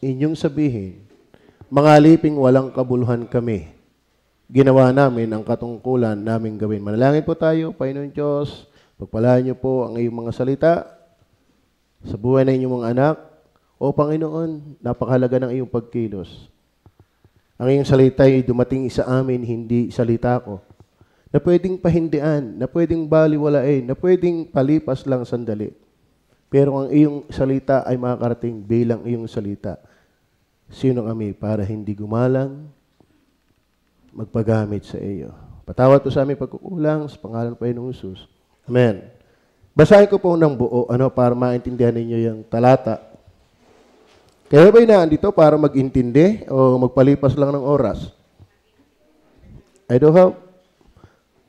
inyong sabihin, mga aliping walang kabuluhan kami. Ginawa namin ang katungkulan naming gawin. Manalangin po tayo, Panginoon Diyos. Pagpalain niyo po ang iyong mga salita sa buhay ng inyong mga anak. O Panginoon, napakahalaga ng iyong pagkilos. Ang iyong salita ay dumating sa amin, hindi salita ko. Na pwedeng pahindian, na pwedeng baliwalain, na pwedeng palipas lang sandali. Pero ang iyong salita ay makakarating bilang iyong salita. Sino kami para hindi gumalang, magpagamit sa iyo. Patawad po sa aming pagkukulang sa pangalan ng Panginoong Hesus. Amen. Basahin ko po ng buo para maintindihan ninyo yung talata. Kaya ba andito para mag-intindi o magpalipas lang ng oras? I don't have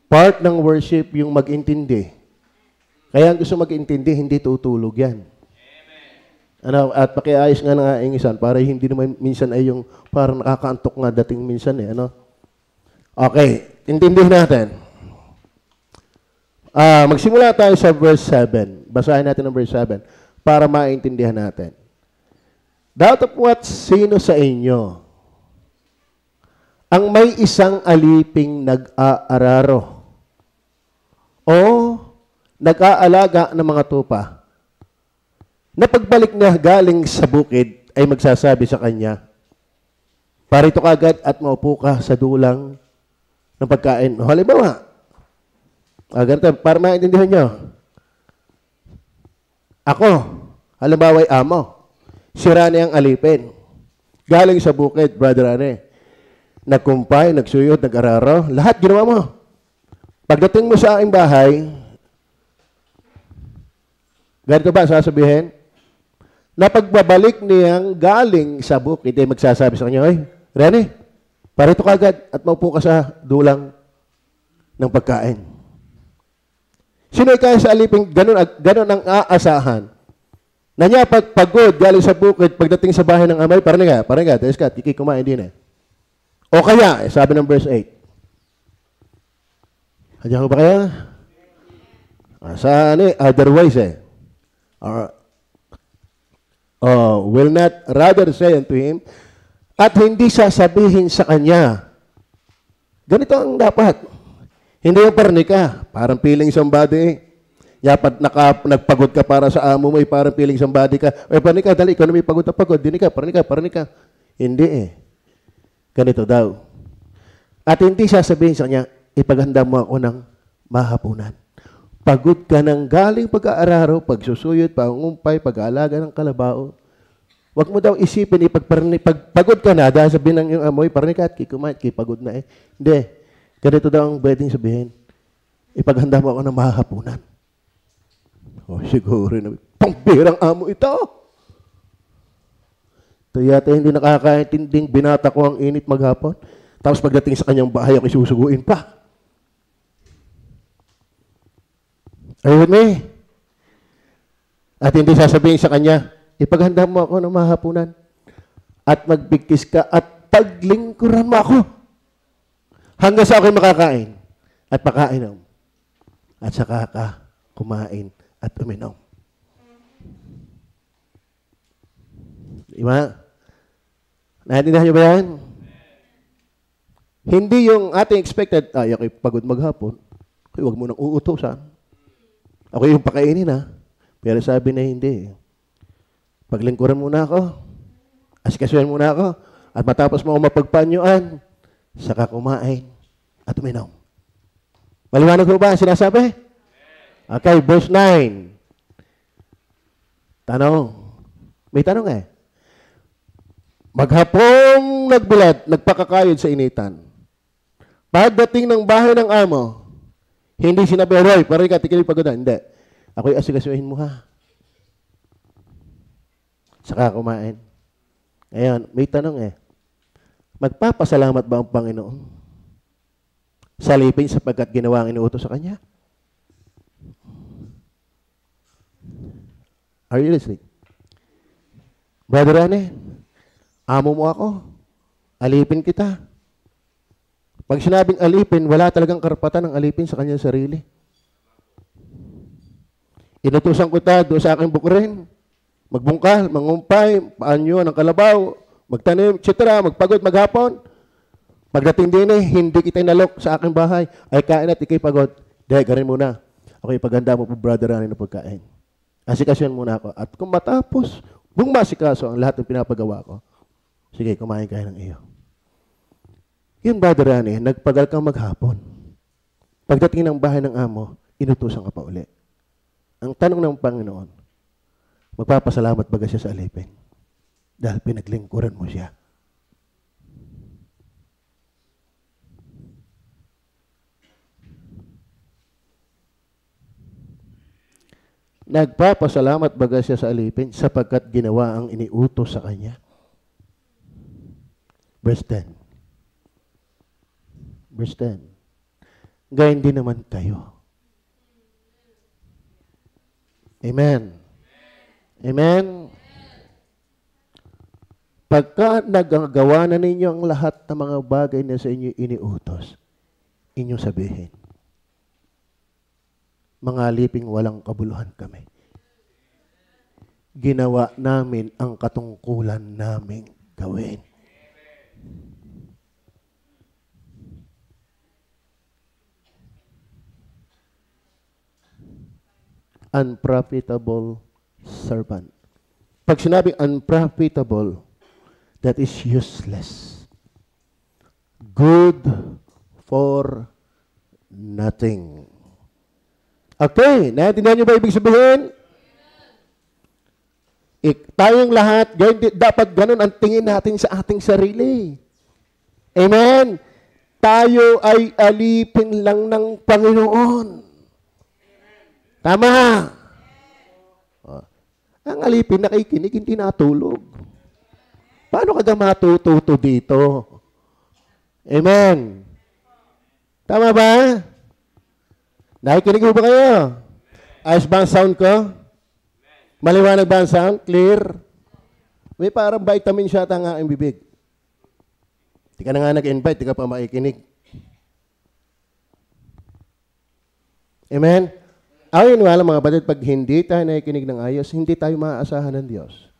part ng worship yung mag-intindi. Kaya ang gusto mag-intindi, hindi tutulog yan. At pakiayos nga ng aing isan para hindi naman minsan ay yung parang nakakaantok nga dating minsan . Okay, intindihin natin. Magsimula tayo sa verse 7. Basahin natin ang verse 7 para maintindihan natin. Datapwat sino sa inyo ang may isang aliping nag-aararo o nag-aalaga ng mga tupa na pagbalik niya galing sa bukid ay magsasabi sa kanya, parito ka agad at maupo ka sa dulang ng pagkain. Halimbawa, ganito, para maintindihan nyo. Ako, halimbawa ay amo. Si Rani ang alipin. Galing sa bukid, Brother Rani. Nagkumpay, nagsuyod, nag-araro. Lahat ginawa mo. Pagdating mo sa aking bahay, ganito ba sasabihin? Na pagbabalik niyang galing sa bukid, ay magsasabi sa kanya, Rene, parito ka agad at maupo ka sa dulang ng pagkain. Sino kaya sa aliping ganun ang aasahan? Na niya pagpagod, galing sa bukid, pagdating sa bahay ng amay, parang nga, tayos ka, kikikumain din . O kaya, sabi ng verse 8, hadyan ko ba kaya? Otherwise will not rather say unto him, at hindi sasabihin sa kanya, ganito ang dapat. Hindi yung parnika, parang feeling somebody. Yapat nagpagod ka para sa amo mo, parang feeling somebody ka. Parnika, dali, ikaw na may pagod na pagod. Dinika, parnika. Hindi Ganito daw. At hindi sasabihin sa kanya, ipaganda mo ako ng mahapunan. Pagod ka ng galing pag-aararo, pagsusuyod, pangumpay, pag-aalaga ng kalabao. Huwag mo daw isipin, pagpagod ka na, dahil sabihin ng iyong amoy, parnikat, kikumain, kipagod na . Hindi. Ganito daw ang pwedeng sabihin, ipaghanda mo ako ng mahapunan. Siguro na, pangpirang amo ito. Ito yata hindi nakakaintinding binata ko ang init maghapon. Tapos pagdating sa kanyang bahay, ako isusuguin pa. Are you with me? At hindi sasabihin sa kanya, ipaghanda mo ako ng mahapunan at magbigkis ka at paglingkuran mo ako hanggang sa ako'y makakain at makainom at saka ka kumain at uminom. Diba? Naintindihan niyo ba yan? Hindi yung ating expected, ako'y pagod maghapon, huwag mo nang uutusan. Ako yung pakainin Pero sabi na hindi. Paglingkuran muna ako. Asikasuhin muna ako. At matapos mo mapagpanyuan, saka kumain at uminom. Maliwanag ko ba ang sinasabi? Okay, verse 9. Tanong. May tanong Maghapong nagbulat, nagpakakayod sa initan. Pagdating ng bahay ng amo, hindi sinabi, Roy, parang ka, tikili pagodan. Hindi. Ako'y asikasuhin mo Saka kumain. Ngayon, may tanong magpapasalamat ba ang Panginoon sa alipin sapagkat ginawa ang inuutos sa kanya? Are you listening? Brother Rane, amo mo ako. Alipin kita. Pag sinabing alipin, wala talagang karapatan ng alipin sa kanyang sarili. Inutusan ko doon sa aking bukurin. Magbungkal, mangumpay, paanyo ng kalabaw, magtanim, etc., magpagod, maghapon. Pagdating din hindi kita inalok sa aking bahay, ay kain at ikay pagod. Dahil, garin muna. Okay, paganda mo po, brother, na pagkain. Asikasyon muna ako. At kung matapos, kung masikaso ang lahat ng pinapagawa ko, sige, kumain kayo ng iyo. Yun, brother Rani, nagpagal kang maghapon. Pagdating ng bahay ng amo, inutusan ka pa uli. Ang tanong ng Panginoon, magpapasalamat ba siya sa alipin? Dahil pinaglingkuran mo siya. Nagpapasalamat ba siya sa alipin sapagkat ginawa ang iniutos sa kanya? Verse 10. Verse 10. Gayon din naman kayo. Amen. Amen. Pagka nagagawa na ninyo ang lahat ng mga bagay na sa inyo iniutos, inyong sabihin, mga aliping walang kabuluhan kami. Ginawa namin ang katungkulan naming gawin. Unprofitable servant. Pag sinabing unprofitable, that is useless. Good for nothing. Okay, naintindihan niyo ba ibig sabihin? Tayong lahat, dapat ganun ang tingin natin sa ating sarili. Amen? Tayo ay alipin lang ng Panginoon. Tama. Ang alipin nakikinig, hindi natulog. Paano ka matututo dito? Amen. Tama ba? Nakikinig mo ba kayo? Ayos ba ang sound ko? Maliwanag ba ang sound? Clear? May parang vitamin shot ang aking bibig. Di ka na nga nag-invite, di ka pa makikinig. Amen? Ako yun wala mga batid, pag hindi tayo nakikinig ng ayos, hindi tayo maaasahan ng Diyos.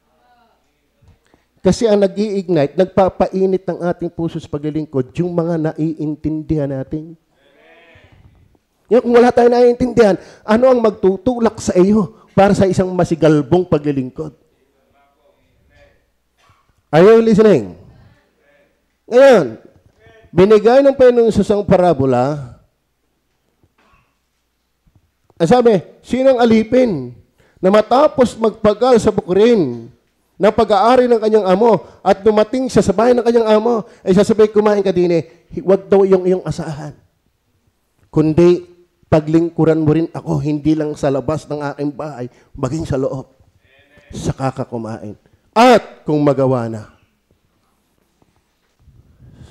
Kasi ang nag-i-ignite, nagpapainit ng ating puso sa paglilingkod, yung mga naiintindihan natin. Yung kung wala tayong naiintindihan, ano ang magtutulak sa iyo para sa isang masigalbong paglilingkod? Are you listening? Ngayon, binigay ng Panginoon sa isang parabola. Ang sabi, sinong alipin na matapos magpagal sa bukirin ng pag-aari ng kanyang amo at dumating siya sa bahay ng kanyang amo, ay sasabihin, kumain ka din huwag daw yung iyong asahan. Kundi, paglingkuran mo rin ako, hindi lang sa labas ng aking bahay, maging sa loob. Saka ka kumain. At kung magawa na,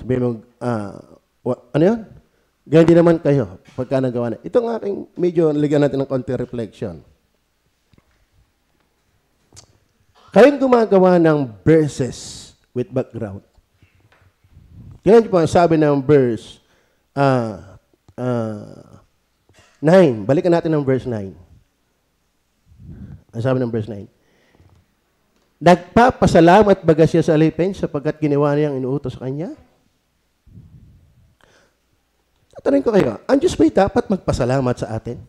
sabihin mo, ano yan? Ganyan din naman kayo, pagka nagawa na. Ito ang aking medyo, ligyan natin ng konti reflection. Kayong gumagawa ng verses with background. Ganyan po ang sabi ng verse 9. Balikan natin ng verse 9. Ang sabi ng verse 9. Nagpapasalamat baga siya sa alipin sapagkat ginawa niyang inuutos sa kanya? Tatanungin ko kayo, ang Diyos ba'y dapat magpasalamat sa atin?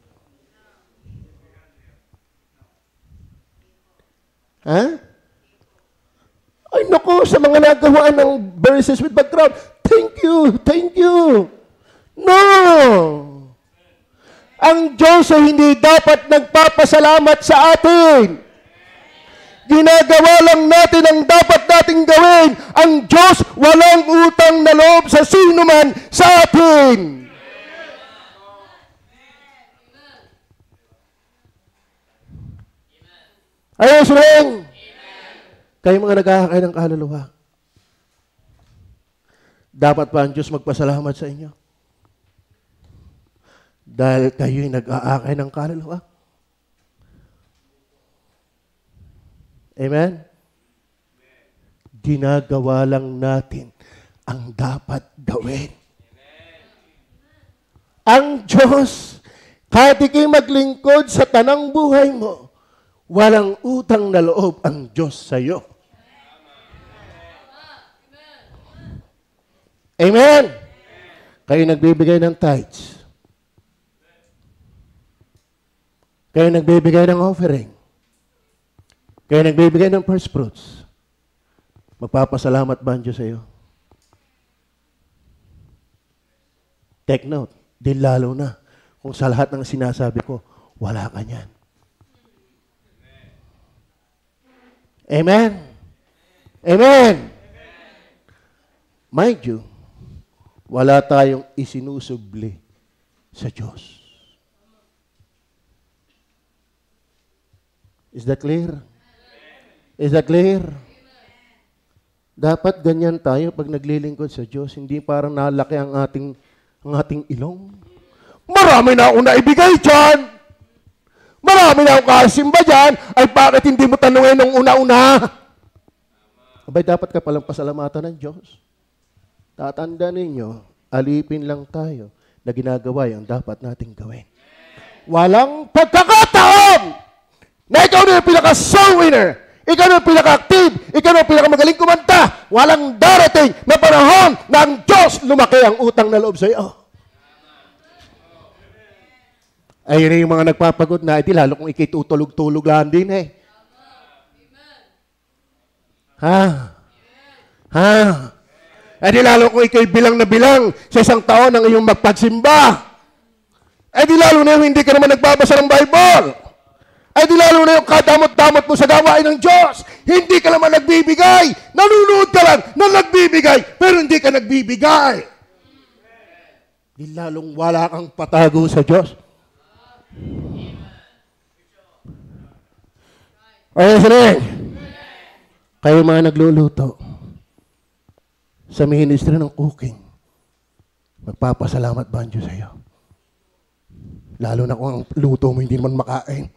Ha? Ay naku, sa mga nagawa ng verses with background, thank you, thank you. No! Ang Diyos ay hindi dapat nagpapasalamat sa atin. Ginagawa lang natin ang dapat nating gawin. Ang Diyos walang utang na loob sa sino man sa atin. Ayos rin. Kayo mga nagkakakain ng kaluluwa. Dapat pa ang Diyos magpasalamat sa inyo? Dahil kayo'y nag-aakay ng kaluluwa. Amen? Ginagawa lang natin ang dapat gawin. Ang Diyos, kahit ikay maglingkod sa tanang buhay mo, Walang utang na loob ang Diyos sa iyo. Amen? Kayo nagbibigay ng tithes. Kayo nagbibigay ng offering. Kayo nagbibigay ng first fruits. Magpapasalamat ba ang Diyos sa iyo? Take note, di lalo na kung sa lahat ng sinasabi ko, wala ka niyan. Amen? Amen? Mind you, wala tayong isinusubli sa Diyos. Is that clear? Is that clear? Dapat ganyan tayo pag naglilingkod sa Diyos. Hindi parang nalaki ang ating ilong. Marami na akong naibigay dyan. Marami na akong kasimba dyan. Ay bakit hindi mo tanungin nung una-una? Abay, dapat ka palang pasalamatan ng Diyos. Tatanda ninyo, alipin lang tayo na ginagawa yung dapat nating gawin. Walang pagkakataon na ikaw na yung pinaka-soul winner. Ikaw na yung pinaka-active. Ikaw na yung pinaka-magaling kumanta. Walang darating na panahon na ang Diyos lumaki ang utang na loob sa iyo. Ayun yung mga nagpapagod na, edi lalo kung ikitutulog-tulog lang din eh. Ha? Ha? Edi lalo kung ikay bilang na bilang sa isang taon ng iyong magpagsimba. Edi lalo na yung hindi ka naman nagbabasa ng Bible. Edi lalo na yung kadamot-damot mo sa gawain ng Diyos. Hindi ka naman nagbibigay. Nanunood ka lang na nagbibigay, pero hindi ka nagbibigay. Di lalong wala kang patago sa Diyos. Ayun sila. Kayo mga nagluluto sa ministry ng cooking, magpapasalamat ba ang Diyos sa iyo? Lalo na kung ang luto mo hindi naman makain.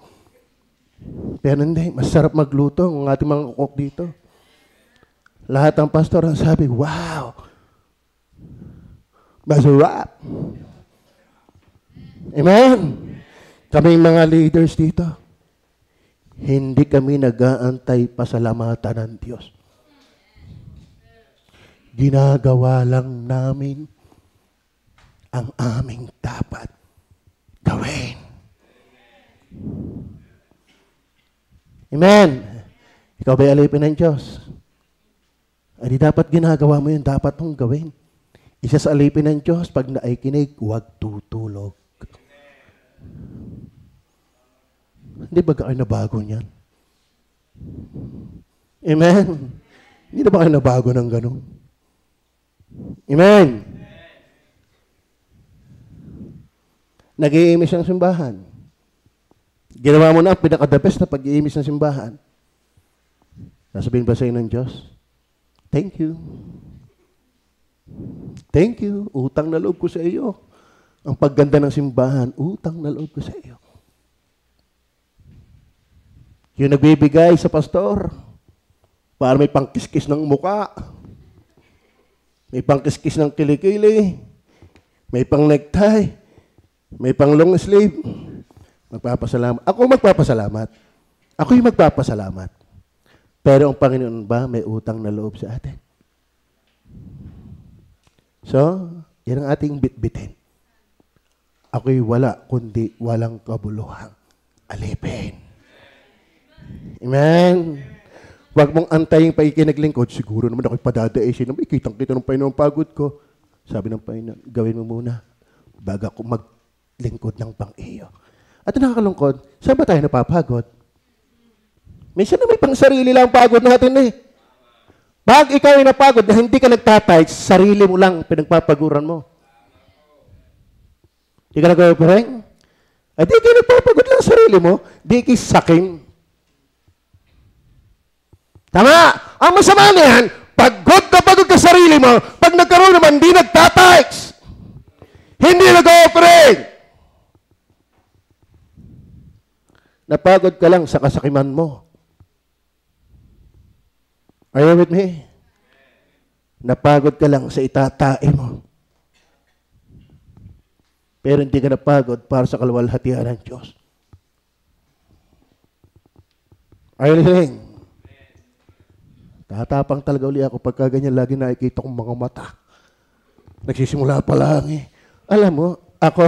Pero hindi, masarap magluto ang ating mga cook dito. Lahat ng pastor ang sabi, wow, masarap. Amen? Kaming mga leaders dito, hindi kami nag-aantay pasalamatan ng Diyos. Ginagawa lang namin ang aming dapat gawin. Amen. Ikaw ba'y alipin ng Diyos? Ay di dapat ginagawa mo yung dapat mong gawin. Isa sa alipin ng Diyos, pag naikinig, huwag tutulog. Hindi ba kayo nabago niyan? Amen. Hindi na ba kayo nabago ng ganun? Amen. Nag-iimis ang simbahan. Ginawa mo na ang pinaka-the best na pag-iimis ng simbahan. Nasabihin ba sa inyo ng Diyos? Thank you. Thank you. Utang na loob ko sa iyo. Ang pagganda ng simbahan, utang na loob ko sa iyo. Yung nagbibigay sa pastor, para may pangkiskis ng muka, may pangkiskis ng kilikili, may pang necktie, may pang long sleeve, magpapasalamat. Ako magpapasalamat. Ako yung magpapasalamat. Pero ang Panginoon ba may utang na loob sa atin? So, yan ang ating bitbitin. Ako'y wala, kundi walang kabuluhang alipin. Amen. Huwag mong antayin pa ikinaglingkod. Siguro naman ako'y padadaisin. Kitang-kita ng Panginoon pagod ko. Sabi ng Panginoon, gawin mo muna bago ako maglingkod ng pang-iyo. At nakakalungkod, saan ba tayo napapagod? Minsan na may pang-sarili lang pagod natin eh. Pag ikaw ay napagod na hindi ka nagtatay, sarili mo lang pinagpapaguran mo. Di ka nag-operate? Ay di ka nagpapagod lang sarili mo, di kisaking. Tama! Ang masama niyan, pagod ka sarili mo, pag nagkaroon naman, hindi nagtatay. Hindi nag-operate. Napagod ka lang sa kasakiman mo. Are you with me? Napagod ka lang sa itatae mo. Pero hindi ka napagod para sa kaluwalhatian ng Diyos. Are you listening? Tatapang talaga uli ako pagka ganyan lagi nakikita kong mga mata. Nagsisimula pa lang eh. Alam mo, ako,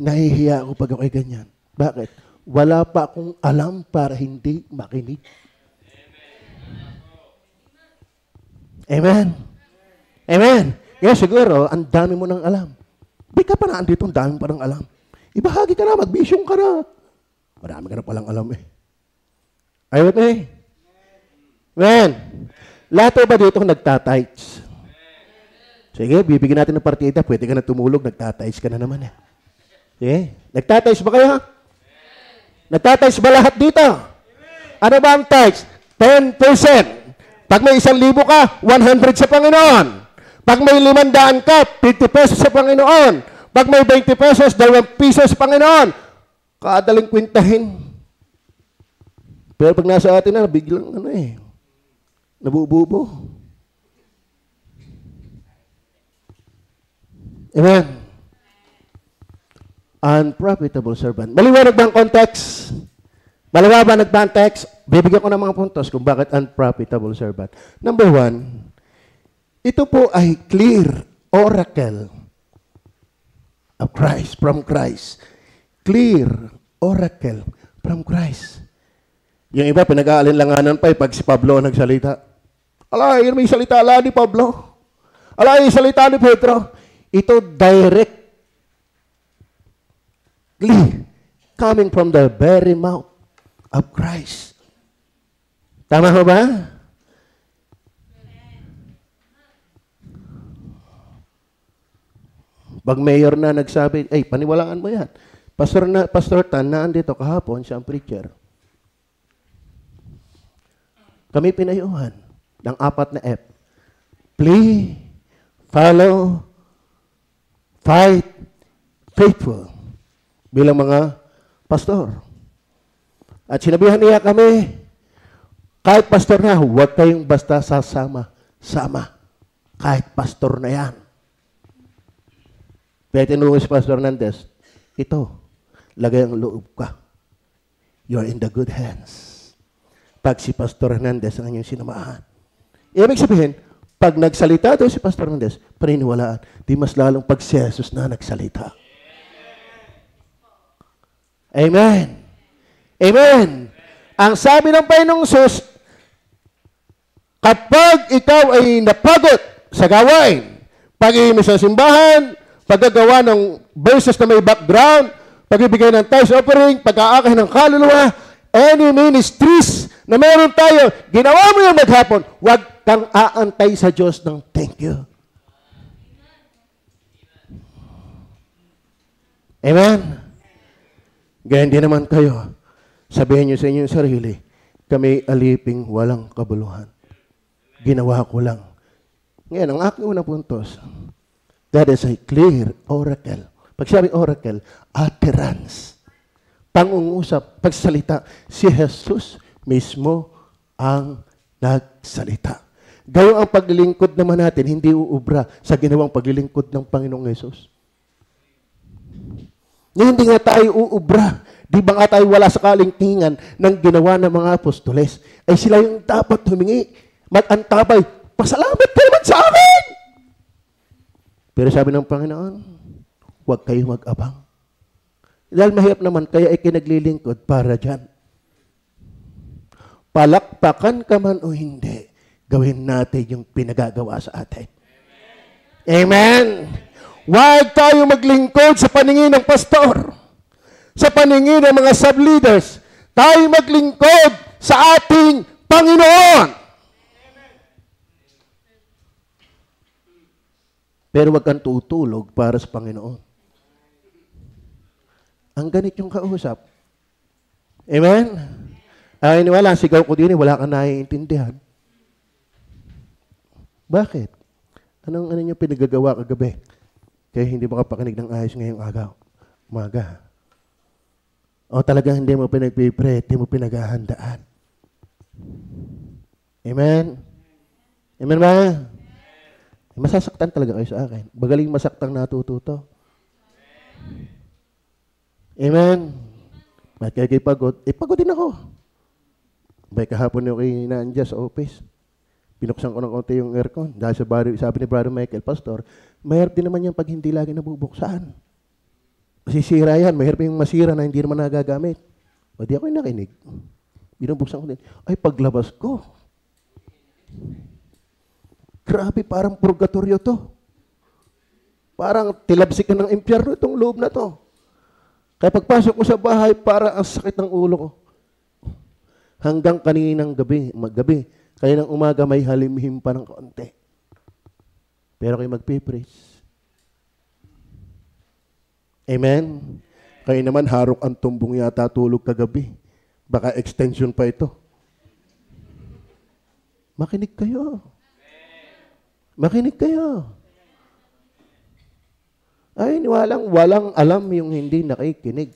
nahihiya ako pag ako'y ganyan. Bakit? Wala pa akong alam para hindi makinig. Amen. Amen. Kaya siguro, ang dami mo nang alam. Di ka pa na andito, ang dami pa nang alam. Ibahagi ka na, magbisyong ka na. Marami ka na palang alam eh. Are you with me? Amen. Lahat ba dito nagtatights? Sige, bibigyan natin ng partida. Pwede ka na tumulog, nagtatights ka na naman eh. Sige, nagtatights ba kayo ha? Nagtatights ba lahat dito? Ano ba ang tithes? 10%. Pag may 1,000 ka, 100 sa Panginoon. Pag may 500 ka, 50 pesos sa Panginoon. Pag may 20 pesos, 2 pisos sa Panginoon. Kadaling kwintahin. Pero pag nasa atin na, biglang nabububo. Amen. Unprofitable servant. Maliwanag ba ang context? Malawa ba nag-context? Bibigyan ko ng mga puntos kung bakit unprofitable servant. Number 1, ito po ay clear oracle of Christ, from Christ. Clear oracle from Christ. Yung iba, pinag-aalinlanganan pa pag si Pablo nagsalita. Ala, yun may salita ala ni Pablo. Ala, yung salita ni Pedro. Ito direct coming from the very mouth of Christ. Tama ho ba? Pag mayor na nagsabi, paniwalaan mo yan. Pastor Tan, naandito kahapon, siya ang preacher. Kami pinayuhan ng 4 na F. Plea, follow, fight, faithful. Bilang mga pastor. At sinabihan niya kami, kahit pastor na, huwag kayong basta sasama-sama. Kahit pastor na yan. Pero tinulungan si Pastor Hernandez, ito, lagay ang loob ka. You're in the good hands. Pag si Pastor Hernandez ang inyong sinamahan. Ibig sabihin, pag nagsalita daw si Pastor Hernandez, paniniwalaan, di mas lalong pag si Jesus na nagsalita. Amen. Amen. Ang sabi ng Panginoong Sus, kapag ikaw ay napagod sa gawain, pag-iimis sa simbahan, paggagawa ng verses na may background, pagbibigay ng tithes offering, pag-aakay ng kaluluwa, any ministries na meron tayo, ginawa mo yung maghapon, huwag kang aantay sa Diyos ng thank you. Amen. Ganyan din naman kayo. Sabihin niyo sa inyong sarili, kami aliping walang kabuluhan. Ginawa ko lang. Ngayon, ang aking unang puntos, that is a clear oracle. Pag sabi oracle, utterance. Pangungusap, pagsalita, si Jesus mismo ang nagsalita. Gayong ang paglilingkod naman natin, hindi uubra sa ginawang paglilingkod ng Panginoong Jesus. Hindi nga tayo uubra. Di ba nga tayo wala sa kalingkingan ng ginawa ng mga apostoles? Ay sila yung dapat humingi, mag-antabay, pasalamat ka naman sa amin! Pero sabi ng Panginoon, huwag kayo mag-abang. Dahil mahirap naman, kaya ikinaglilingkod para dyan. Palakpakan ka man o hindi, gawin natin yung pinagagawa sa atin. Amen! Huwag tayo maglingkod sa paningin ng pastor, sa paningin ng mga sub-leaders. Tayo maglingkod sa ating Panginoon. Pero huwag kang tutulog para sa Panginoon. Ang ganit yung kausap. Amen? Ay, wala, sigaw ko din, wala kang naiintindihan. Bakit? Ano niyo pinagagawa kagabi? Kaya hindi makapakinig ng ayos ngayong umaga. O talagang hindi mo pinagpipre, hindi mo pinaghahandaan. Amen? Amen ba? Masasaktan talaga kayo sa akin. Bagaling masaktang natututo. Amen? Bakit kayo pagod? Pagod din ako. May kahapon yung kinaan sa office. Pinuksan ko ng konti yung aircon. Dahil sabi ni Brother Michael, Pastor, mahirap din naman yung pag hindi lagi nabubuksan. Masisira yan. Mahirap yung masira na hindi naman nagagamit. O di ako yung nakinig. Binubuksan ko din. Ay, paglabas ko. Grabe, parang purgatorio to. Parang tilabsik ka ng impyerno itong loob na to. Kaya pagpasok ko sa bahay, parang ang sakit ng ulo ko. Hanggang kaninang gabi, kaya ng umaga may halimhim pa ng konti. Pero kayo magpipreach. Amen? Kayo naman harok ang tumbong yata tulog kagabi. Baka extension pa ito. Makinig kayo. Makinig kayo. Ay, walang alam yung hindi nakikinig.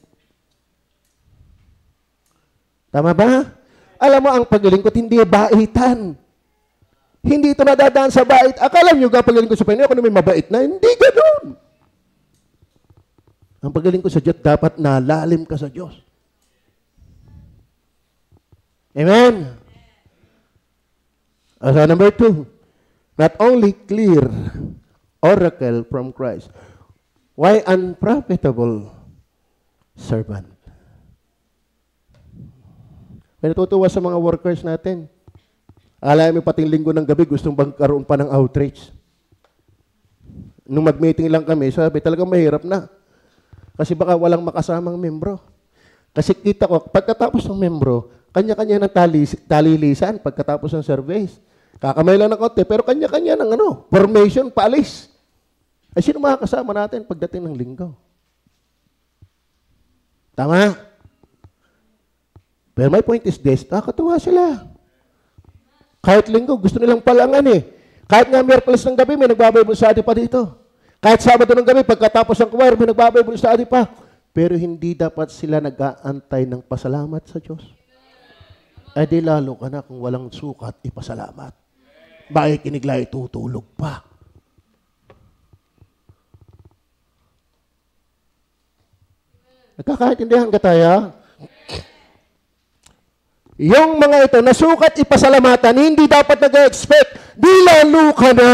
Tama ba? Alam mo, ang paglilingkod hindi baitan. Hindi ito nadadaan sa bait. Akala nyo ka paglilingkod sa Panginoon, ako na may mabait na. Hindi ganoon. Ang paglilingkod sa Diyos, dapat nalalim ka sa Diyos. Amen? So, number 2, not only clear oracle from Christ. Why unprofitable servant? May natutuwa sa mga workers natin. Alam mo pating linggo ng gabi, gustong magkaroon pa ng outreach. Nung mag-meeting lang kami, sabi, talagang mahirap na. Kasi baka walang makasamang membro. Kasi kita ko, pagkatapos ng membro, kanya-kanya ng talilisan pagkatapos ng service. Kakamay lang ng konti, pero kanya-kanya ng formation, paalis. Ay, sino makakasama natin pagdating ng linggo? Tama? Pero my point is this, nakakatuwa sila. Kahit linggo, gusto nilang palangan eh. Kahit nga Miyerkules ng gabi, may nagbabible study pa dito. Kahit Sabado ng gabi, pagkatapos ng choir, may nagbabible study pa. Pero hindi dapat sila nag-aantay ng pasalamat sa Diyos. Ay di lalo ka na kung walang sukat, ipasalamat. Bakit kinigla itutulog pa? Nagkakaintindihan ka tayo? Yung mga ito, nasukat ipasalamatan, hindi dapat nag-expect. Di lalo ka na.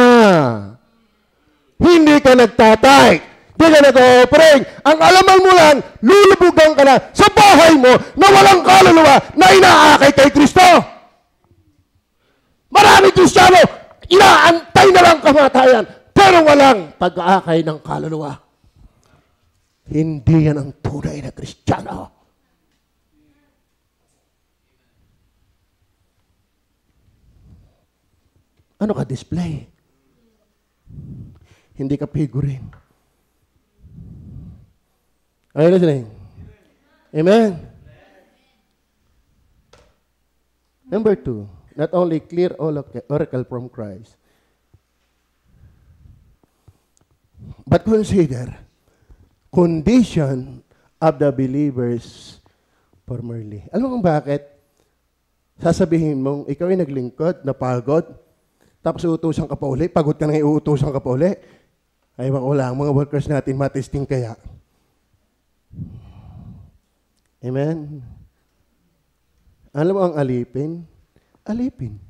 Hindi ka nagtatay. Di ka nag-offering. Ang alaman mo lang, lulubugan ka na sa bahay mo na walang kaluluwa na inaakay kay Kristo. Maraming Kristiyano, inaantay na lang kamatayan, pero walang pag-aakay ng kaluluwa. Hindi yan ang tunay na Kristiyano. Ano ka display? Hindi ka figurine. Are you listening? Amen? Number 2, not only clear oracle from Christ, but consider condition of the believers formerly. Alam mo bakit? Sasabihin mong, ikaw ay naglingkod, napagod, tapos uutusan ka pa uli, pagod ka na iuutusan ka pa uli. Ay, wala, mga workers natin matesting kaya. Amen? Alam mo ang alipin? Alipin.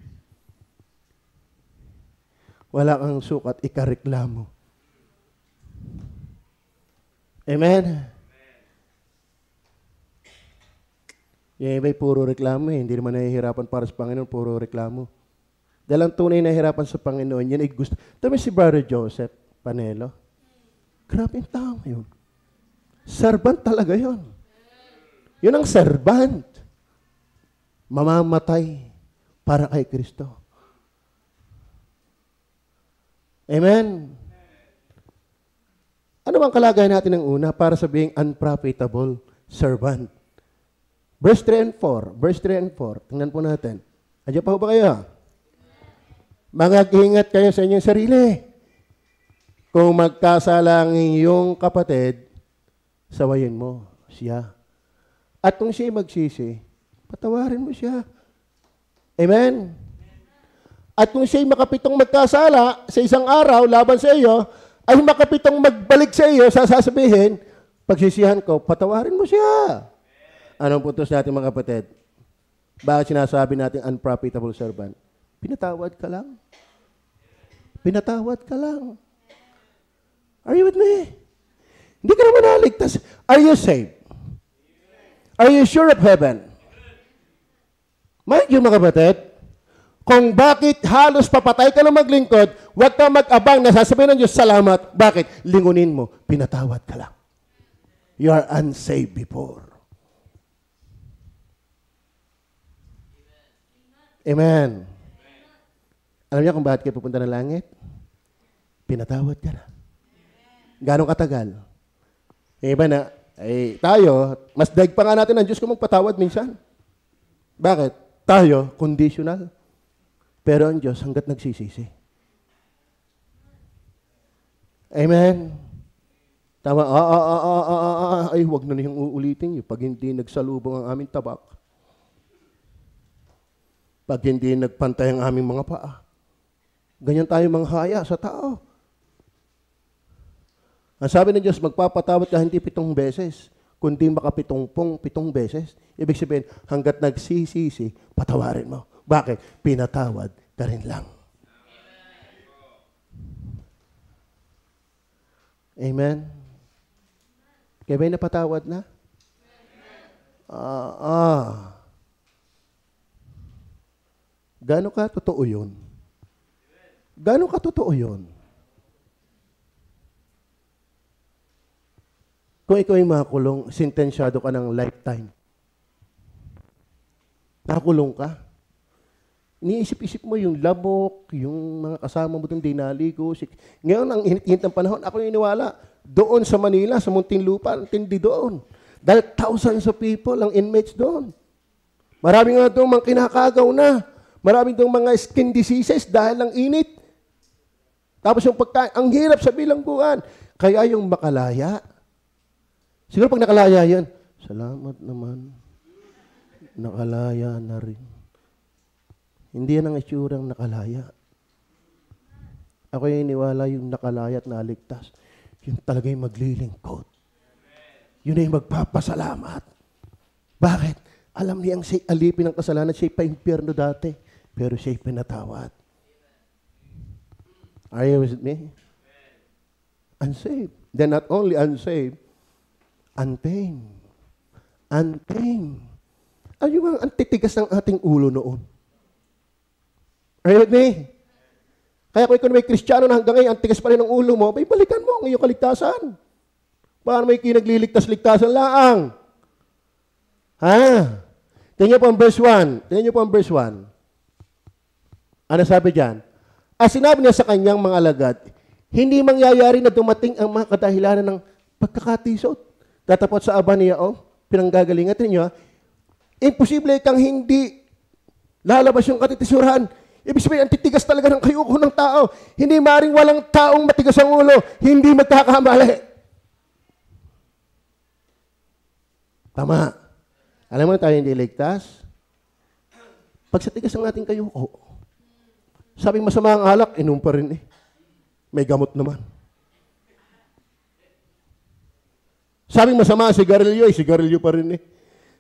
Wala kang sukat, ikareklamo. Amen? Yung iba'y puro reklamo eh. Hindi naman nahihirapan para sa Panginoon, puro reklamo. Dahil ang tunay na hirapan sa Panginoon, yan ay gusto. Tama si Brother Joseph Panelo. Grabe yung tao yun. Servant talaga yun. Yun ang servant. Mamamatay para kay Kristo. Amen? Ano bang kalagayan natin ng una para sa being unprofitable servant? Verse 3 and 4. Verse 3 and 4. Tingnan po natin. Andiyan pa ba kayo? Mag-ingat kayo sa inyong sarili. Kung magkasala ang iyong kapatid, sawayin mo siya. At kung siya magsisi, patawarin mo siya. Amen? At kung siya makapitong magkasala sa isang araw laban sa iyo, ay makapitong magbalik sa iyo, sasabihin, pagsisihan ko, patawarin mo siya. Anong puntos natin mga kapatid? Bakit sinasabi natin unprofitable servant? Pinatawad ka lang. Pinatawad ka lang. Are you with me? Hindi ka naman naligtas. Are you saved? Are you sure of heaven? Mind you, mga kapatid, kung bakit halos papatay ka na maglingkod, huwag kang mag-abang na sasabihin ng Diyos, salamat. Bakit? Lingunin mo, pinatawad ka lang. You are unsaved before. Amen. Alam niyo kung bakit kayo pupunta ng langit? Pinatawad ka na. Ganong katagal? Iba na, tayo, mas daig pa nga natin ang Diyos kung magpatawad minsan. Bakit? Tayo, conditional. Pero ang Diyos hanggat nagsisisi. Amen. Tama, ay, huwag na niyang uulitin niyo pag hindi nagsalubong ang aming tabak. Pag hindi nagpantay ang aming mga paa. Ganyan tayo manghaya sa tao. Ang sabi ng Diyos, magpapatawad ka hindi 7 beses, kundi makapitungpong 7 beses. Ibig sabihin, hanggat nagsisisi, patawarin mo. Bakit? Pinatawad ka rin lang. Amen? Kaya ba'y napatawad na? Gano'n ka totoo yun? Gano'n ka totoo yun? Kung ikaw ay makulong, sentensyado ka ng lifetime. Nakulong ka. Iniisip-isip mo yung labok, yung mga kasama mo doon dinaligo. Ngayon, ang init-init ng panahon, ako iniwala, doon sa Manila, sa Muntinlupa, ang tindi doon. Dahil thousands of people ang inmates doon. Maraming nga doon mga kinakagaw na. Maraming doon mga skin diseases dahil ng init. Tapos yung pagkain, ang hirap sa bilangguan. Kaya yung makalaya, siguro pag nakalaya yan, salamat naman. Nakalaya na rin. Hindi yan ang itsurang nakalaya. Ako yung iniwala yung nakalaya at naligtas. Yun talaga yung maglilingkod. Yun na yung magpapasalamat. Bakit? Alam niyang siya'y alipin ng kasalanan, siya'y pa-impyerno dati, pero siya'y pinatawad. Are you with me? Unsaved. Then not only unsaved, untamed. Untamed. Ano yung ang titigas ng ating ulo noon? Are you with me? Kaya kung ikaw na may Kristiyano na hanggang ngayon, ang tigas pa rin ng ulo mo, may balikan mo ang iyong kaligtasan. Paano may kinagliligtas-ligtasan laang? Ha? Tingnan niyo po ang verse 1. Tingnan niyo po ang verse 1. Ano sabi diyan? Sinabi niya sa kanyang mga alagad, hindi mangyayari na dumating ang mga kadahilanan ng pagkakatisod. Tatapot sa aba niya, pinanggagalingan. Tingnan niyo, imposible kang hindi lalabas yung katitisuran. Ibig sabihin, ang titigas talaga ng kayuko ng tao. Hindi maaaring walang taong matigas ang ulo, hindi magkakamali. Tama. Alam mo na tayo hindi ligtas? Pag sa tigas ng ating kayuko, sabing masama ang alak, inom pa rin eh. May gamot naman. Sabing masama ang sigarilyo, sigarilyo pa rin eh.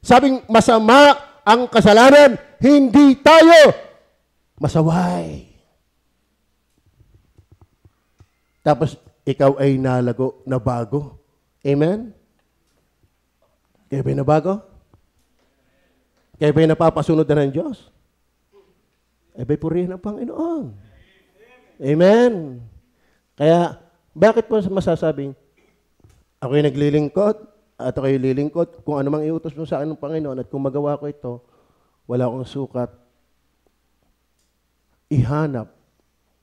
Sabing masama ang kasalanan, hindi tayo masaway. Tapos, ikaw ay nalago na bago. Amen? Kaya ba'y nabago? Kaya ba'y napapasunod na ng Diyos? Ba'y purihin ang Panginoon? Amen? Kaya, bakit po masasabing, ako'y naglilingkod, at ako'y lilingkod, kung ano mang iutos mo sa akin ng Panginoon, at kung magawa ko ito, wala akong sukat, ihanap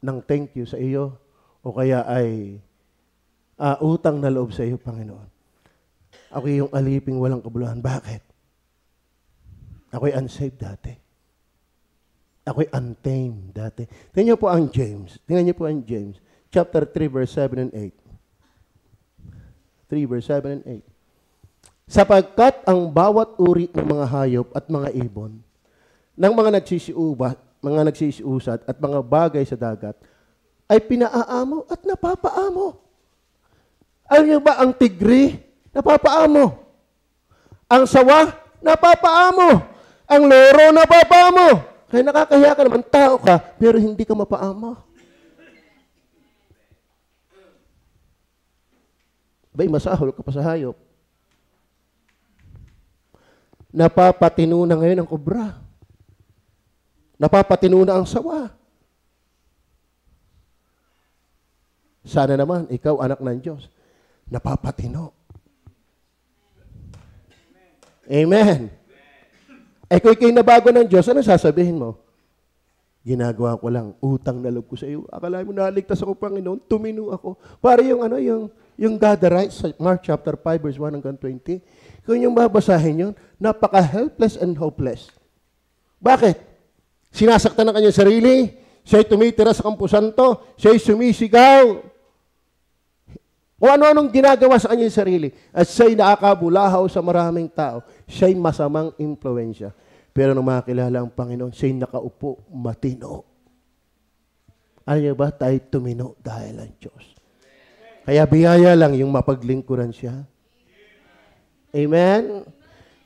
ng thank you sa iyo o kaya ay utang na loob sa iyo, Panginoon. Ako yung aliping walang kabuluhan. Bakit? Ako'y unsaved dati. Ako'y untamed dati. Tingnan niyo po ang James. Tingnan niyo po ang James. Chapter 3, verse 7 and 8. 3, verse 7 and 8. Sapagkat ang bawat uri ng mga hayop at mga ibon, ng mga nagsisiusat at mga bagay sa dagat, ay pinaaamo at napapaamo. Alam niyo ba ang tigre? Napapaamo. Ang sawa? Napapaamo. Ang loro na papa mo. Kaya nakakahiya ka naman, tao ka, pero hindi ka mapaamo. Ba'y masahol ka pa sa hayop? Napapatino na ngayon ang kobra. Napapatino na ang sawa. Sana naman, ikaw anak ng Diyos, napapatino. Amen. Eh kung ikaw'y nabago ng Diyos, ano sasabihin mo? Ginagawa ko lang, utang na loob ko sa iyo. Akala mo naligtas ako, Panginoon, tumino ako. Para yung God writes sa Mark chapter 5, verse 1 hanggang 20. Kung yung babasahin yun, napaka-helpless and hopeless. Bakit? Sinasaktan na kanyang sarili, siya'y tumitira sa kampusanto, siya'y sumisigaw. O ano-anong ginagawa sa kanyang sarili. At siya'y nakakabulahaw sa maraming tao. Siya'y masamang impluensya. Pero nung makakilala ang Panginoon, siya'y nakaupo, matino. Alam niyo ba, tayo tumino dahil ang Diyos. Kaya biyaya lang yung mapaglingkuran siya. Amen?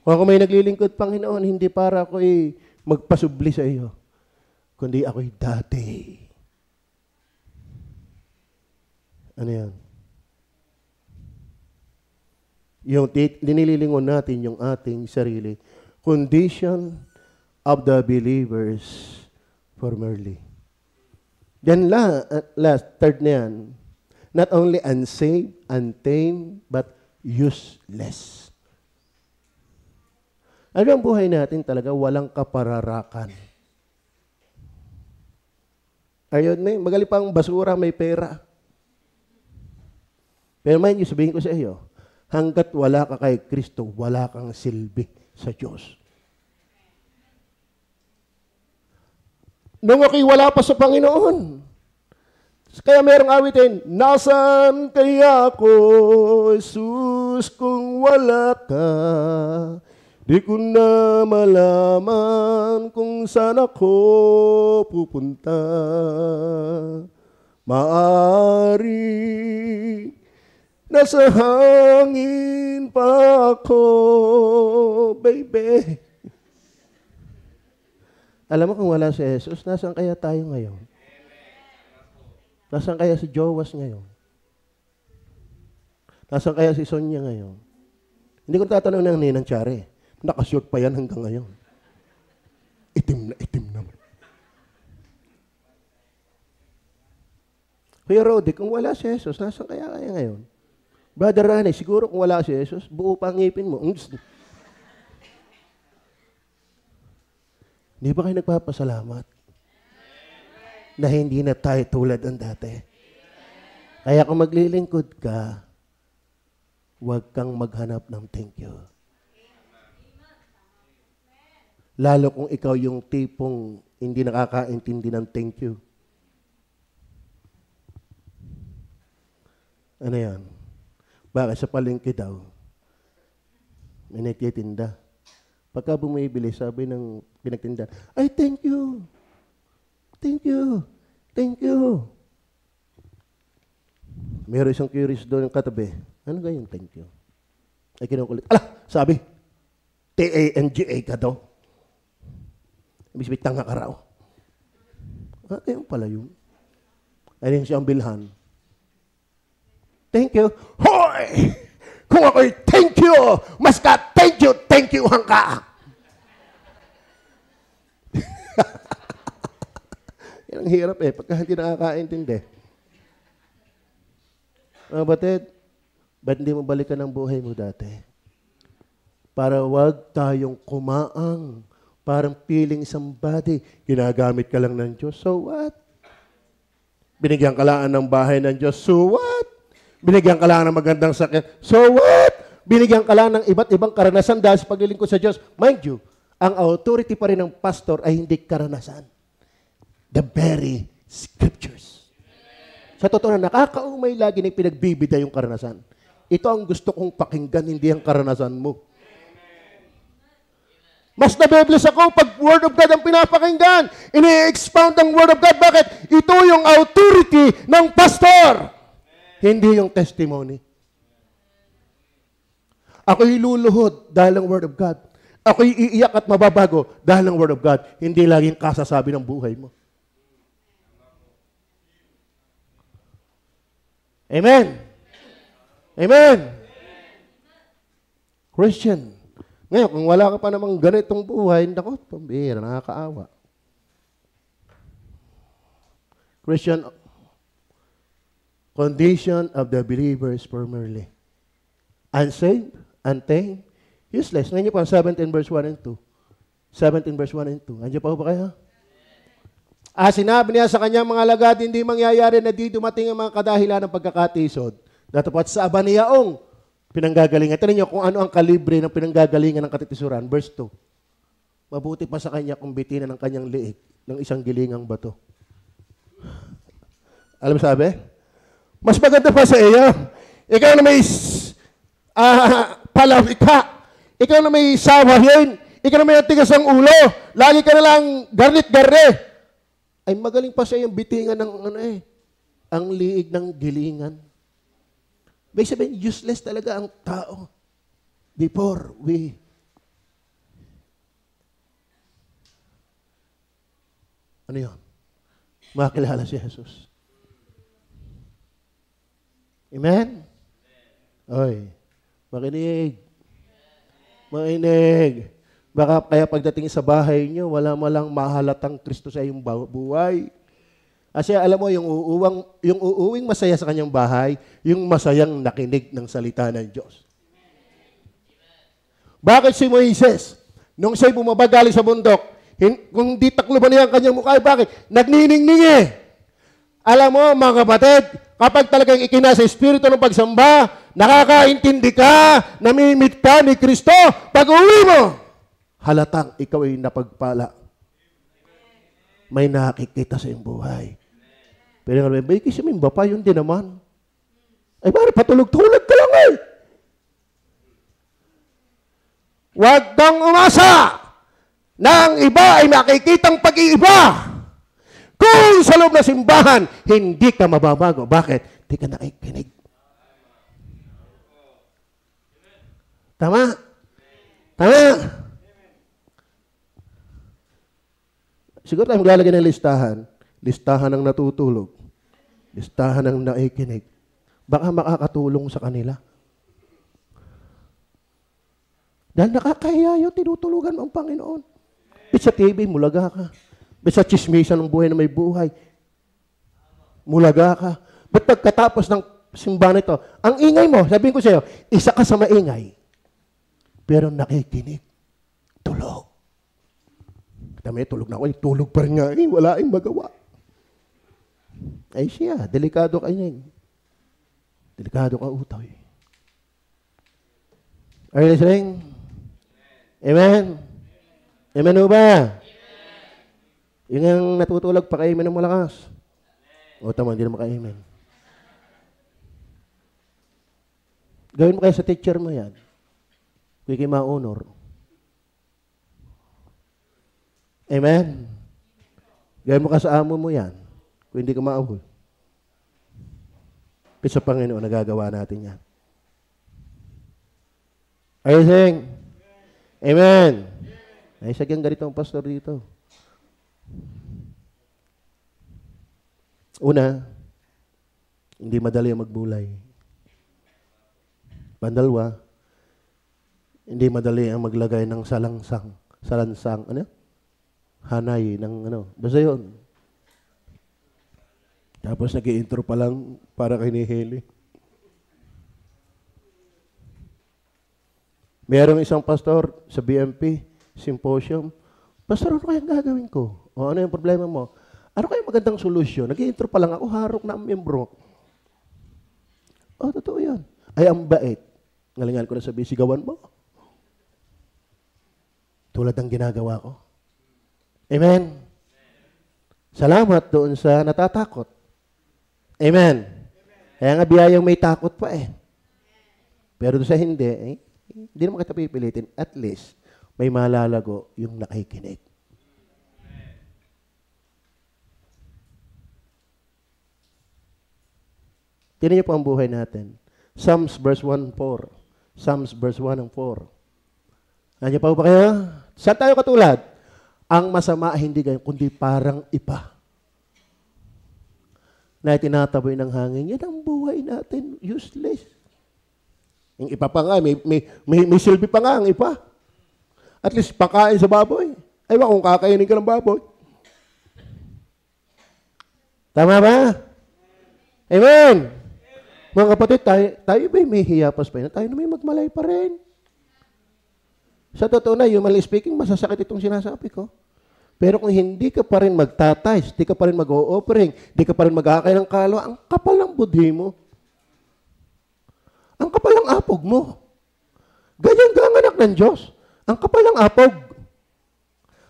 Kung ako may naglilingkod, Panginoon, hindi para ako'y magpasubli sa iyo, kundi ako'y dati. Ano yan? Yung dinililingon natin yung ating sarili. Condition of the believers formerly. Then last, third na yan. Not only unsaved, untamed, but useless. Ano ang buhay natin talaga? Walang kapararakan. Ayun, magaling pang basura, may pera. Pero mind you, sabihin ko sa iyo, hanggat wala ka kay Kristo, wala kang silbi sa Diyos. Nung ako'y wala pa sa Panginoon, kaya merong awitin, nasaan kaya ako, Jesus, kung wala ka? Di ko na malaman kung saan ako pupunta. Maari nasa hangin pa ako, baby. Alam mo kung wala si Jesus, nasaan kaya tayo ngayon? Nasaan kaya si Jowas ngayon? Nasaan kaya si Sonia ngayon? Hindi ko tatanong ng Ninang Chare. Nakasuot pa yan hanggang ngayon. Itim naman. Kuya Rodi, kung wala si Jesus, nasaan kaya ngayon? Brother Rane, siguro kung wala si Jesus, buo pa ang ngipin mo. Hindi ba kayo nagpapasalamat? Na hindi na tayo tulad ng dati. Kaya kung maglilingkod ka, huwag kang maghanap ng thank you. Lalo kung ikaw yung tipong hindi nakakaintindi ng thank you. Ano yan? Bakit sa palengke daw, may nagtitinda. Pagka bumibili, sabi ng pinagtinda, ay, thank you. Thank you. Thank you. Meron isang curious doon yung katabi. Ano ganyan, thank you? Ay, kinukulit. Sabi, T-A-N-G-A ka daw. Ibig tanga ka raw. Ayun pala yun. Ayun siyang bilhan. Thank you. Hoy! Kung ako'y thank you, mas ka thank you hang ka. Yan ang hirap pagka hindi nakakaintindi. Batid, ba't hindi mo balikan ang buhay mo dati? Para wag tayong kumaang, parang feeling somebody, ginagamit ka lang ng Diyos, so what? Binigyan ka lang ng bahay ng Diyos, so what? Binigyan ka lang ng magandang sakit, so what? Binigyan ka lang ng iba't ibang karanasan dahil sa paglilingkod sa Diyos. Mind you, ang authority pa rin ng pastor ay hindi karanasan. The very scriptures. Sa totoo na nakakaumay lagi na pinagbibida yung karanasan. Ito ang gusto kong pakinggan, hindi ang karanasan mo. Mas nabibless ako pag Word of God ang pinapakinggan. Ini-expound ang Word of God. Bakit? Ito yung authority ng pastor. Hindi yung testimony. Ako'y luluhod dahil ang Word of God. Ako'y iiyak at mababago dahil ng Word of God. Hindi laging kasasabi ng buhay mo. Amen. Amen. Christian. Ngayon, kung wala ka pa namang ganitong buhay, naku, pambihira, nakakaawa. Christian, condition of the believers primarily. Unsaved, untamed, useless. Ngayon po, 17 verse 1 and 2. 17 verse 1 and 2. Andiyan pa ba kayo? Sinabi niya sa kanyang mga lagad, hindi mangyayari na di dumating ang mga kadahilan ng pagkakatisod. Datapat sa aba niyaong pinanggagalingan. Tignan niyo kung ano ang kalibre ng pinanggagalingan ng katitisuran. Verse 2. Mabuti pa sa kanya kung bitinan ng kanyang liig ng isang gilingang bato. Alam mo sabi? Mas maganda pa sa iyo. Ikaw na may palawika. Ikaw na may sawahin. Ikaw na may tigas ang ulo. Lagi ka na lang garnit-garne. Ay magaling pa sa yung bitingan ng ang liig ng gilingan. May sabihin, useless talaga ang tao before we makilala si Jesus. Amen? Oy, makinig. Makinig. Baka kaya pagdating sa bahay nyo, wala malang mahalatang Kristo sa iyong buhay. Kasi alam mo, yung uuwing masaya sa kanyang bahay, yung masayang nakinig ng salita ng Diyos. Bakit si Moises, nung siya'y bumaba galing sa bundok, kung di takloban niya ang kanyang mukha, bakit? Nagniningning. Alam mo, mga kapatid, kapag talagang ikinasa espiritu ng pagsamba, nakakaintindi ka, namimit ka ni Kristo, pag-uwi mo, halatang ikaw ay napagpala. May nakikita sa iyong buhay. Pero nga, may kasi may bapa yun din naman. Ay, bari, patulog-tulog ka lang eh. Huwag kang umasa na ang iba ay makikitang pag-iiba. Kung sa loob na simbahan, hindi ka mababago. Bakit? Hindi ka nakikinig. Tama? Tama? Siguro tayo maglalagay ng listahan. Listahan ng natutulog. Listahan ng nakikinig. Baka makakatulong sa kanila. Dahil nakakahiya yun, tinutulugan mo ang Panginoon. Bit sa TV, mulaga ka. Bit sa chismisan ng buhay na may buhay, mulaga ka. Ba't pagkatapos ng simbahan ito, ang ingay mo, sabihin ko sa iyo, isa ka sa maingay. Pero nakikinig. Tulog. Kami, tulog na ako. Tulog pa rin nga. Wala yung magawa. Ay siya, delikado ka niyan. Delikado ka utaw. Are you listening? Amen? Amen o ba? Yung ang natutulog, paka-amen ng malakas. O tama, hindi na maka-amen. Gawin mo kayo sa teacher mo yan. Kuya ma-honor. Amen? Gawin mo ka sa amo mo yan. Kung hindi ka ma-ahol. Pero sa Panginoon, nagagawa natin yan. Are you saying? Amen? Ay, sagyang ganito ang pastor dito. Una, hindi madali ang magbulay. Pandalwa, hindi madali ang maglagay ng salansang, hanay ng basta yun. Tapos nag-i-intro pa lang para kay ni Heli. Merong isang pastor sa BMP, symposium, pastor, ano kayang gagawin ko? O ano yung problema mo? Ano kayang magandang solusyon? Nag-i-intro pa lang ako, harok na ang membro. Totoo yan. Ay, ang bait. Ngalingan ko na sabi, sigawan mo. Tulad ng ginagawa ko. Amen? Salamat doon sa natatakot. Amen? Kaya nga biyayang may takot pa eh. Pero doon sa hindi, hindi naman kita pipilitin. At least, may malalago yung nakikinig. Tingnan niyo po ang buhay natin. Psalms verse 1:4. Psalms verse 1 and 4. Nandiyan pa ba kayo? Saan tayo katulad? Ang masama hindi ganyan, kundi parang ipa na tinataboy ng hangin. Yan ang buhay natin. Useless. Yung ipa pa nga, may silbi pa nga ang ipa. At least pakain sa baboy. Ay ba kung kakainin ka ng baboy? Tama ba? Amen. Mga kapatid, tayo ba may hiyapas pa yun? Tayo na may magmalay pa rin. Sa totoo na, humanly speaking, masasakit itong sinasabi ko. Pero kung hindi ka pa rin magtatize, di ka pa rin mag-o-offering, di ka pa rin mag-aakay ng kalwa, ang kapal ng budhi mo. Ang kapal ng apog mo. Ganyan ka ang anak ng Diyos. Ang kapal ng apog.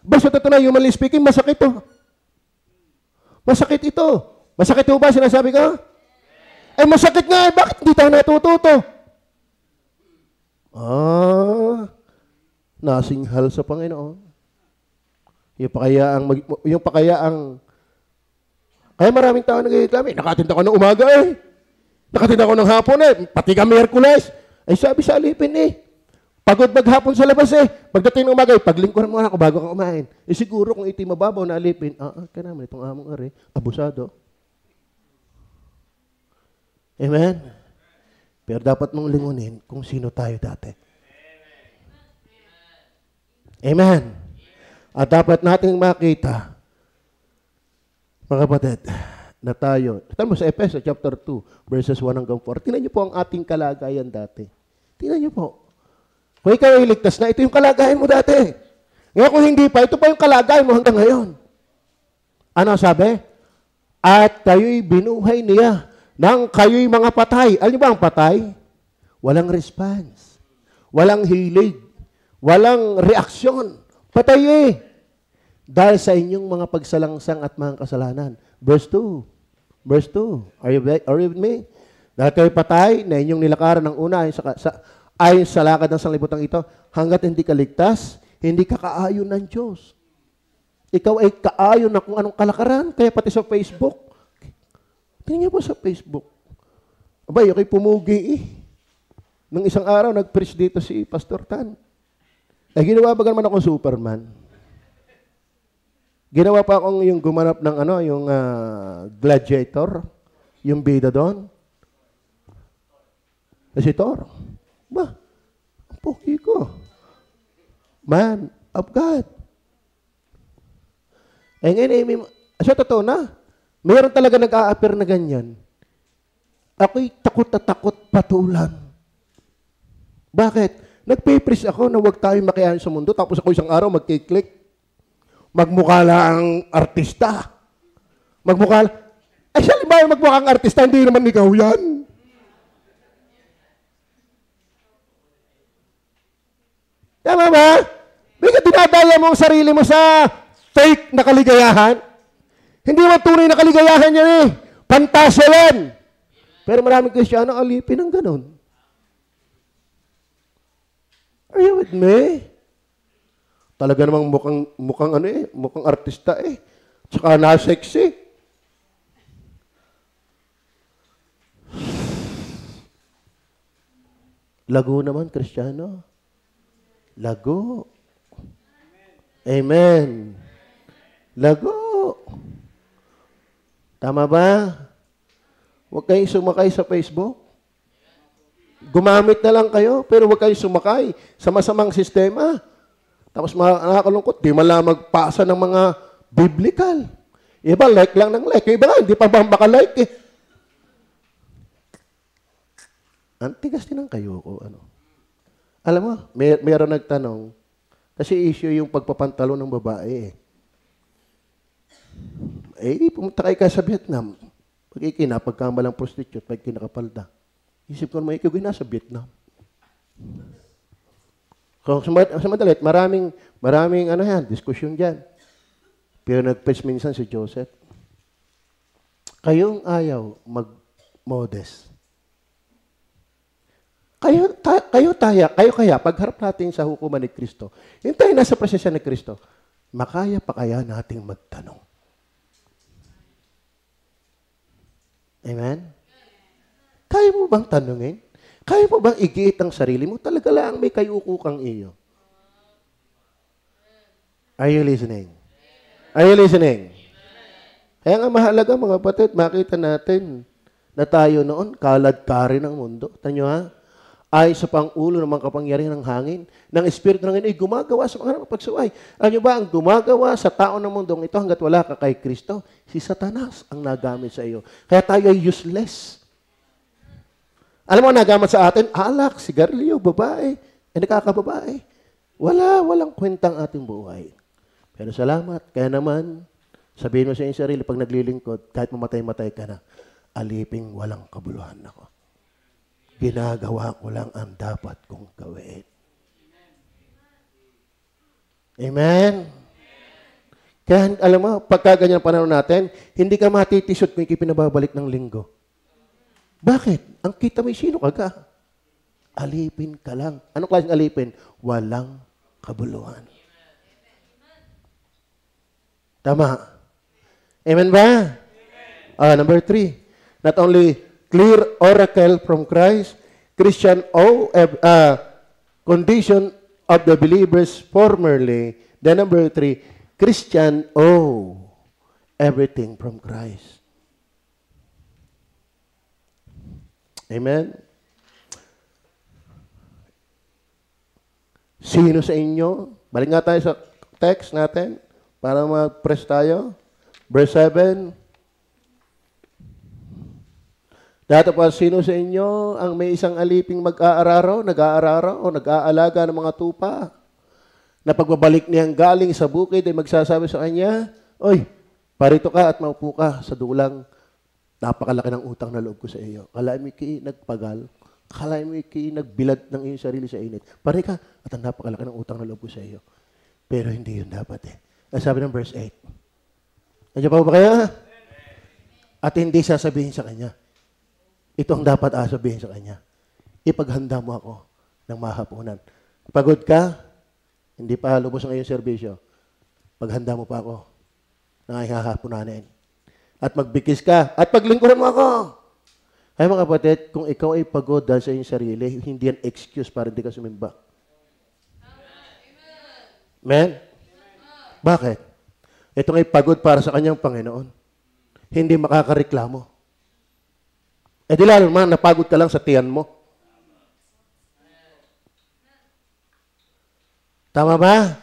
Ba, sa totoo na, humanly speaking, masakit to. Masakit ito. Masakit ito ba sinasabi ko? Eh, masakit nga. Bakit hindi tayo natututo? Nasinghal sa Panginoon. Yung pa kaya ang kaya maraming tao nag-reklamo, nakatinda ko ng umaga nakatinda ko ng hapon pati ka Miyerkules. Ay sabi sa alipin pagod maghapon sa labas pagdating ng umaga, paglingkuran mo ako bago ka kumain. Siguro kung iti mababaw na alipin, ka naman itong among abusado. Amen? Pero dapat mong lingunin kung sino tayo dati. Amen? At dapat nating makita, mga kapatid, na tayo. Ito mo sa Efeso chapter 2, verses 1 hanggang 4. Tingnan niyo po ang ating kalagayan dati. Tingnan niyo po. Kung ikaw ay ligtas na, ito yung kalagayan mo dati. Ngayon kung hindi pa, ito pa yung kalagayan mo hanggang ngayon. Ano sabi? At kayo'y binuhay niya nang kayo'y mga patay. Alam niyo ba ang patay? Walang response. Walang hilig. Walang reaksyon. Patay dahil sa inyong mga pagsalangsang at mga kasalanan. Verse 2. Verse 2. Are you with me? Dahil kayo patay na inyong nilakaran ng una ayon sa lakad ng sanglibutan ito, hanggat hindi ka ligtas, hindi ka kaayon ng Diyos. Ikaw ay kaayon na kung anong kalakaran, kaya pati sa Facebook. Tingnan niyo po sa Facebook. Abay, ako'y pumugi Nung isang araw, nag-preach dito si Pastor Tan. Ginawa ba naman akong Superman? Ginawa pa akong yung gumanap ng yung gladiator, yung bida doon. Si Thor. Ba, ang pogi ko. Man of God. Ngayon, so totoo na, mayroon talaga nag-a-appear na ganyan. Ako'y takot na takot patulan. Bakit? Nag-papers ako na huwag tayong makiayon sa mundo, tapos ako isang araw magkiklik. Magmukha lang artista. Magmukha lang. Siya ba magmukha ang artista, hindi naman ikaw yan. Tama ba? Bika dinadaya mo ang sarili mo sa fake na kaligayahan. Hindi naman tunay na kaligayahan yan Pantasya yan. Pero maraming Kristiyano alipin ng ganun. Are you with me? Talaga namang mukhang artista Tsaka na-sexy. Lago naman, Kristiyano. Lago. Amen. Lago. Tama ba? Huwag kayong sumakay sa Facebook. Gumamit na lang kayo, pero huwag kayong sumakay sa masamang sistema. Tapos nakakalungkot, di man lang magpasa ng mga biblical. Iba, like lang ng like. Iba nga, hindi pa ba makalike Antigas din ang kayo ko. Alam mo, mayroon nagtanong, kasi issue yung pagpapantalo ng babae pumunta kayo sa Vietnam. Pag ikinapagkamalang prostitute, pag kinakapalda. Isip ko naman, ikaw nasa Vietnam. So, sa madalit, maraming diskusyon dyan. Pero nag-preach minsan si Joseph. Kayong ayaw mag-modest. Kayo kaya, pagharap natin sa hukuman ni Kristo, yung tayo nasa presensya ni Kristo, makaya pa kaya nating magtanong. Amen? Kaya mo bang tanungin? Kaya mo bang igiit ang sarili mo? Talaga lang may kayuko kang iyo. Are you listening? Are you listening? Kaya nga mahalaga mga kapatid, makita natin na tayo noon, kalad-kari ng mundo. Tanyo ha? Ay sa pangulo ng mga kapangyarihan ng hangin, ng Espiritu ng ay gumagawa sa mga pagsuway. Alam nyo ba, ang gumagawa sa tao ng mundong ito hanggat wala ka kay Kristo, si Satanas ang nagamit sa iyo. Kaya tayo ay useless. Alam mo, nagamit sa atin, alak, sigarilyo, babae, nakakababae. Walang kwentang ating buhay. Pero salamat, kaya naman, sabihin mo sa iyong sarili, pag naglilingkod, kahit mamatay-matay ka na, aliping walang kabuluhan ako. Ginagawa ko lang ang dapat kong gawin. Amen? Kaya alam mo, pagka ganyan panahon natin, hindi ka matitisod kung ikipinababalik ng linggo. Bakit? Ang kita mo, sino ka? Alipin ka lang. Anong klaseng alipin? Walang kabuluhan. Tama. Amen ba? Number 3. Not only clear oracle from Christ, Christian condition of the believers formerly. Then number 3, Christian everything from Christ. Amen? Sino sa inyo? Balik nga tayo sa text natin para mag-press tayo. Verse 7. Dato pa, sino sa inyo ang may isang aliping nag-aararo o nag-aalaga ng mga tupa na pagbabalik niyang galing sa bukid ay magsasabi sa kanya, "Oy, parito ka at maupo ka sa dulang napakalaki ng utang na loob ko sa iyo. Kalain mo nagpagal, kalain mo nagbilad ng iyong sarili sa init. Pare ka at ang napakalaki ng utang na loob ko sa iyo." Pero hindi yun dapat eh. Sabi ng verse 8. Nandiyan pa ba kaya? At hindi sasabihin sa kanya. Ito ang dapat sabihin sa kanya. Ipaghanda mo ako ng mahapunan. Pagod ka, hindi pa lubos ang iyong serbisyo. Paghanda mo pa ako ng aking hahapunanin. At magbigis ka, at paglingkuran mo ako. Ay mga kapatid, kung ikaw ay pagod dahil sa iyong sarili, hindi yan excuse para hindi ka sumimba. Amen? Bakit? Ito ay pagod para sa kanyang Panginoon. Hindi makakareklamo. Di lalo naman, napagod ka lang sa tiyan mo. Tama ba?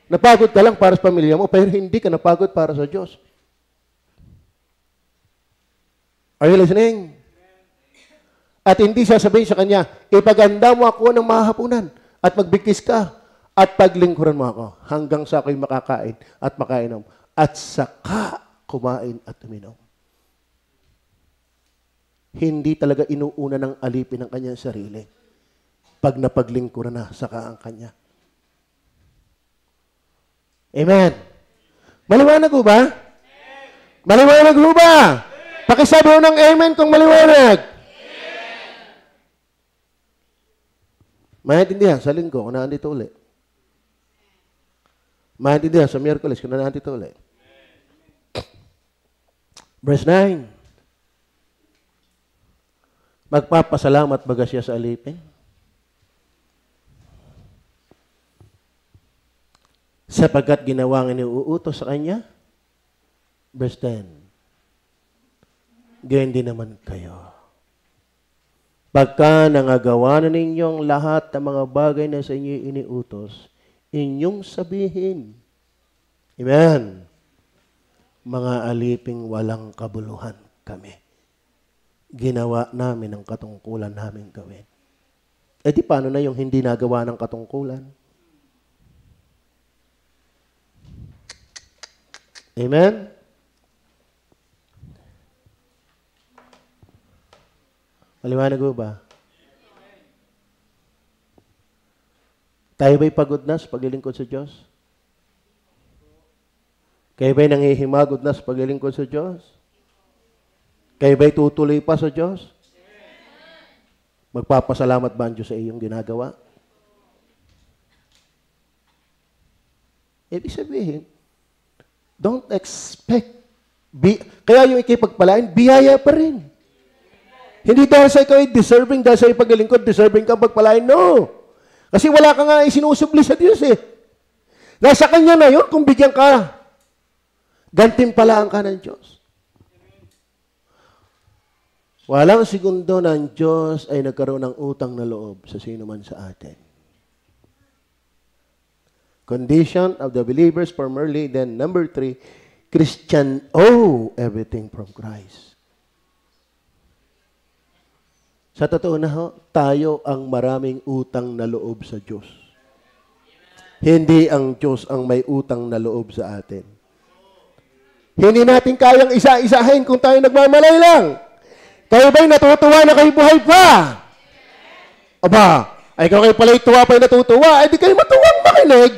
Napagod ka lang para sa pamilya mo, pero hindi ka napagod para sa Diyos. Are you listening? At hindi sasabihin sa kanya, ipaganda mo ako ng mahapunan at magbigkis ka at paglingkuran mo ako hanggang sa ako'y makakain at makainom at saka kumain at uminom. Hindi talaga inuuna ng alipin ang kanyang sarili. Pag napaglingkuran na, saka ang kanya. Amen. Maliwanag ho ba? Maliwanag ho ba? Pakisabi ho ng amen kung maliwanag. Maintindihan sa linggo kung nandito ulit. Maintindihan sa Miyerkules kung nandito ulit. Verse 9. Magpapasalamat baga siya sa alipin? Sapagkat ginawang iniuutos sa kanya? Verse 10. Gayon din naman kayo. Pagka nangagawa na ninyong lahat ng mga bagay na sa inyo iniutos, inyong sabihin, Amen, mga aliping walang kabuluhan kami. Ginawa namin ang katungkulan namin gawin. Di paano na yung hindi nagawa ng katungkulan? Amen? Maliwanag ba? Tayo ba'y pagod na sa paglilingkod sa Diyos? Kayo ba'y nangihimagod na sa paglilingkod sa Diyos? Kayo ba'y tutuloy pa sa Diyos? Magpapasalamat ba ang Diyos sa iyong ginagawa? Ibig sabihin, don't expect. Kaya yung ikipagpalain, biyaya pa rin. Hindi dahil sa ikaw ay deserving, dahil sa iyong paglilingkod, deserving ka pagpalain. No. Kasi wala ka nga isinusubli sa Diyos eh. Nasa Kanya na yun kung bigyan ka. Gantimpalaan ka ng Diyos. Walang segundo ng Diyos ay nagkaroon ng utang na loob sa sino man sa atin. Condition of the believers primarily. Then number 3, Christian owe everything from Christ. Sa totoo na ho, tayo ang maraming utang na loob sa Diyos. Hindi ang Diyos ang may utang na loob sa atin. Hindi natin kayang isa-isahin kung tayo nagmamalay lang. Kayo ba'y natutuwa na kayo buhay pa? Aba, ay ikaw kayo pala'y tuwa pa'y natutuwa, ay di kayo matuwang makinig.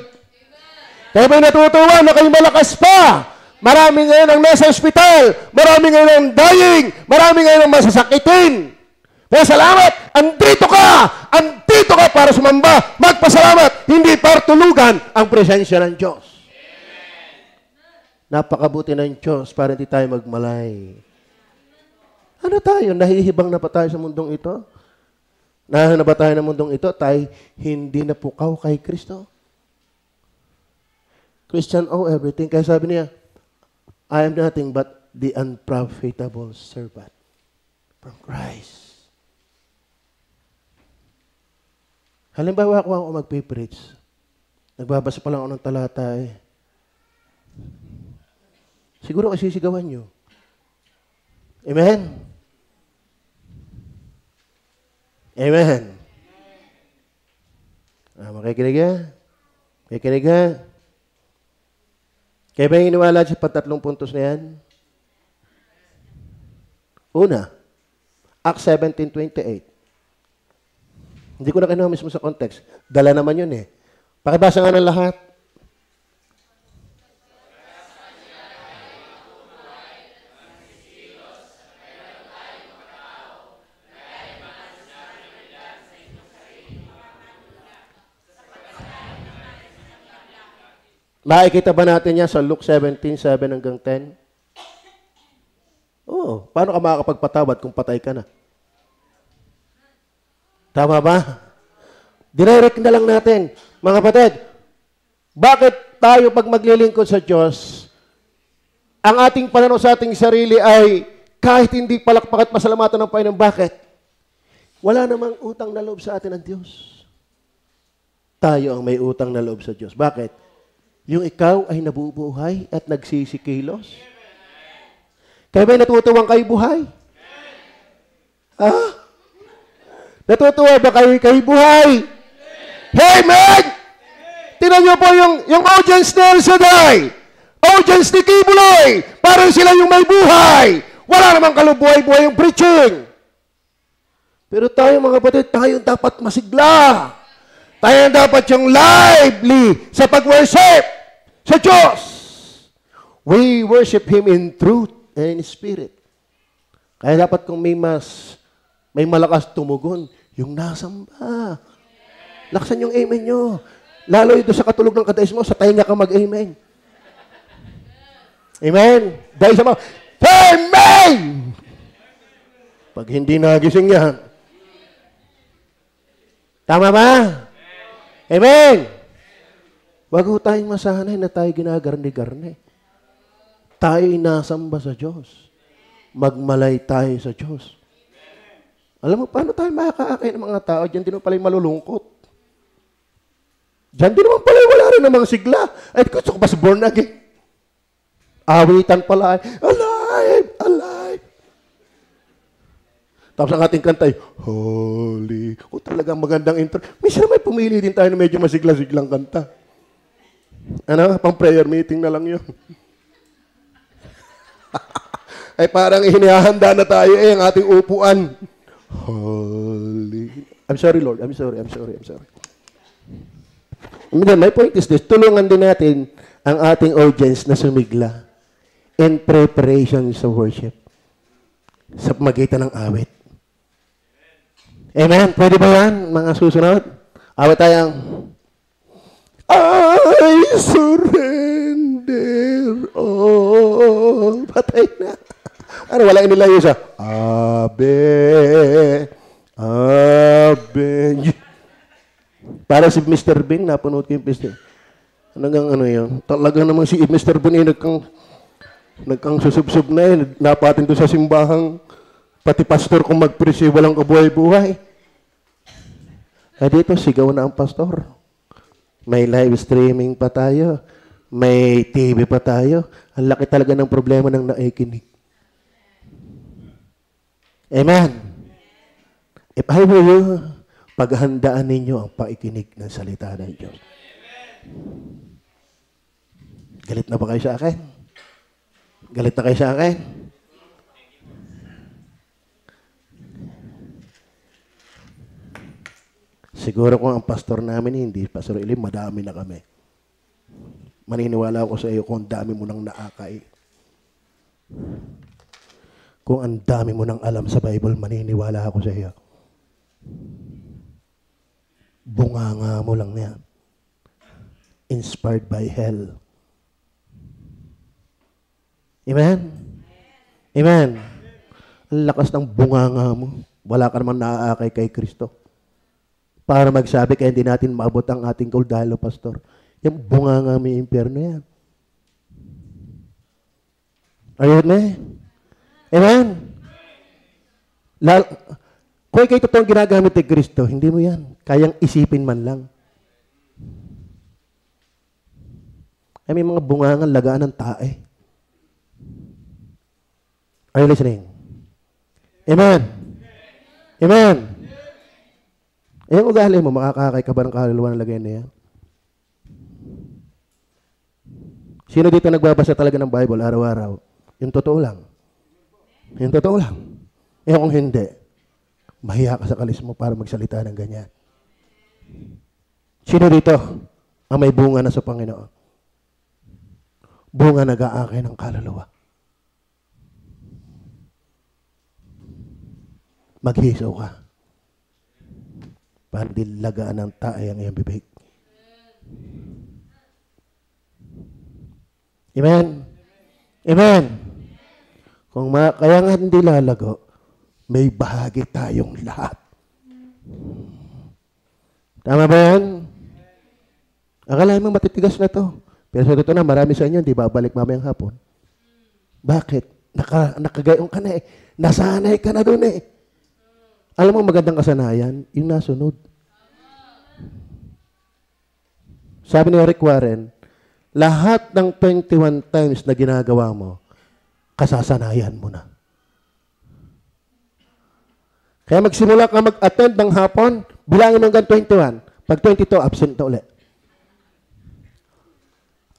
Kayo ba'y natutuwa na kayo malakas pa? Marami ngayon ang nasa ospital, marami ngayon ang dying, marami ngayon ang masasakitin. Kaya salamat, andito ka para sumamba, magpasalamat, hindi para tulugan ang presensya ng Diyos. Napakabuti ng Diyos para hindi tayo magmalay. Ano tayo? Nahihibang na pa tayo sa mundong ito? Nahan na ba tayo ng mundong ito? Tayo hindi na pukaw kay Kristo. Christian owe everything. Kaya sabi niya, I am nothing but the unprofitable servant from Christ. Halimbawa ako magpipreach. Nagbabasa pa lang ako ng talata eh. Siguro kasi sisigawan nyo. Amen? Amen. Makikinig ka? Makikinig ka? Kaya ba yung iniwala sa patatlong puntos na yan? Una, Acts 17:28. Hindi ko na kinuha mismo sa context. Dala naman yun eh. Pakibasa nga ng lahat. Makikita ba natin yan sa Luke 17:7 hanggang 10? Oo. Paano ka makakapagpatawad kung patay ka na? Tama ba? Direct na lang natin. Mga kapatid, bakit tayo pag maglilingkod sa Diyos, ang ating pananaw sa ating sarili ay kahit hindi palakpak at pasalamatan ng Panginoon, bakit? Wala namang utang na loob sa atin ng Diyos. Tayo ang may utang na loob sa Diyos. Bakit? Yung ikaw ay nabubuhay at nagsisikilos? Kaya ba'y natutuwang kayo buhay? Ah? Natutuwa ba kayo buhay? Amen! Tingnan niyo po yung audience ni El Shaddai, audience ni Kibuloy, parang sila yung may buhay. Wala namang kalubuhay-buhay yung preaching. Pero tayo mga kapatid, tayo dapat masigla. Tayo dapat yung lively sa pag-worship sa Diyos. We worship Him in truth and in spirit. Kaya dapat kung may malakas tumugon, yung nasamba. Laksan yung amen nyo. Lalo ito sa katulog ng kadaismo, sa tainga ka mag-amen. Amen? Dahil sa mga, amen! Pag hindi nagising yan. Tama ba? Amen! Wag ho tayong masanay na tayo ginagarni-garni. Tayo inasamba sa Diyos. Magmalay tayo sa Diyos. Alam mo, paano tayo makakaakay ng mga tao? Diyan din pala malulungkot. Diyan din naman pala wala rin ng mga sigla. Ay, gusto ko ba sa born again? Awitan pala. Alive! Alive! Tapos ang ating kantay, Holy. O talagang magandang intro. Minsan may pumili din tayo na medyo masigla-siglang kanta. Ano? Pang prayer meeting na lang yun. Ay parang hinihahanda na tayo ang ating upuan. Holy. I'm sorry, Lord. I'm sorry. My point is this. Tulungan din natin ang ating audience na sumigla in preparation sa worship sa magitan ng awit. Amen? Pwede ba yan, mga susunod? Awit tayong I surrender all. Patay na. Ano, wala inilayo siya. Abe. Para si Mr. Bing, napanood ko yung Mr. Hanggang ano yun? Talaga namang si Mr. Bonie nagkang susubsob na eh. Napatin to sa simbahang pati pastor kung mag-preach walang kabuhay-buhay. Eh dito, sigaw na ang pastor. May live streaming pa tayo. May TV pa tayo. Ang laki talaga ng problema ng naikinig. Amen. If I were you, paghandaan ninyo ang paikinig ng salita ng Diyos. Galit na ba kayo sa akin? Galit na kayo sa akin? Siguro kung ang pastor namin hindi, Pastor Elim, madami na kami. Maniniwala ako sa iyo kung ang dami mo nang naakay. Kung ang dami mo nang alam sa Bible, maniniwala ako sa iyo. Bunganga mo lang yan. Inspired by hell. Amen? Amen? Ang lakas ng bunganga mo. Wala ka naman naaakay kay Kristo. Para magsabi kaya hindi natin maabot ang ating goal dahil, Pastor. Yung bunganga may impyerno yan. Are you with me? Amen? Kung kayo totoong ginagamit ni Kristo, hindi mo yan. Kayang isipin man lang. Ay, may mga bungangan lagaan ng tae. Are you listening? Amen? Amen? Eh, yung ugali mo, makakakay ka ba ng kaluluwa ng lagay na yan? Sino dito nagbabasa talaga ng Bible araw-araw? Yung totoo lang. Yung totoo lang. Eh kung hindi, mahiya ka sa kalis mo para magsalita ng ganyan. Sino dito ang may bunga na sa Panginoon? Bunga nag-aakay ng kaluluwa. Maghisaw ka. Para di lagaan ng tae ang iyong bibig. Amen? Amen? Kaya nga hindi lalago, may bahagi tayong lahat. Tama ba yan? Akala mo matitigas na to. Pero sa totoo na, marami sa inyo, hindi babalik mamayang hapon. Bakit? Nakagayong ka na eh. Nasanay ka na doon eh. Alam mo magandang kasanayan, yung nasunod. Sabi ni Rick Warren, lahat ng 21 times na ginagawa mo, kasasanayan mo na. Kaya magsimula ka mag-attend ng hapon, bilangin mo hanggang 21. Pag 22, absent na ulit.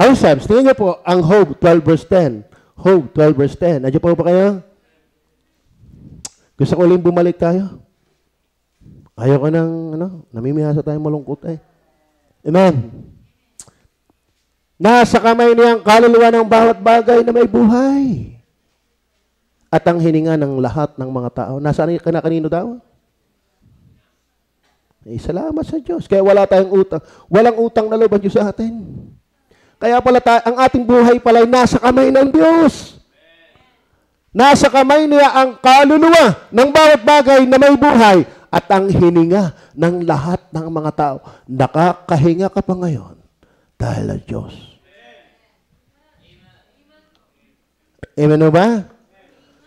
Our Psalms, tingnan niyo po, ang Job 12 verse 10. Job 12 verse 10. Nandiyo po ba kayo? Gusto ko ulit bumalik tayo. Ayaw ko nang, namimihasa tayong malungkot eh. Amen. Nasa kamay niya ang kaluluwa ng bawat bagay na may buhay. At ang hininga ng lahat ng mga tao. Nasaan ka na kanino daw? Eh, salamat sa Diyos. Kaya wala tayong utang. Walang utang na loob ang Diyos sa atin. Kaya pala ang ating buhay pala ay nasa kamay ng Diyos. Nasa kamay niya ang kaluluwa ng bawat bagay na may buhay at ang hininga ng lahat ng mga tao. Nakakahinga ka pa ngayon dahil ang Diyos. Amen mo ba?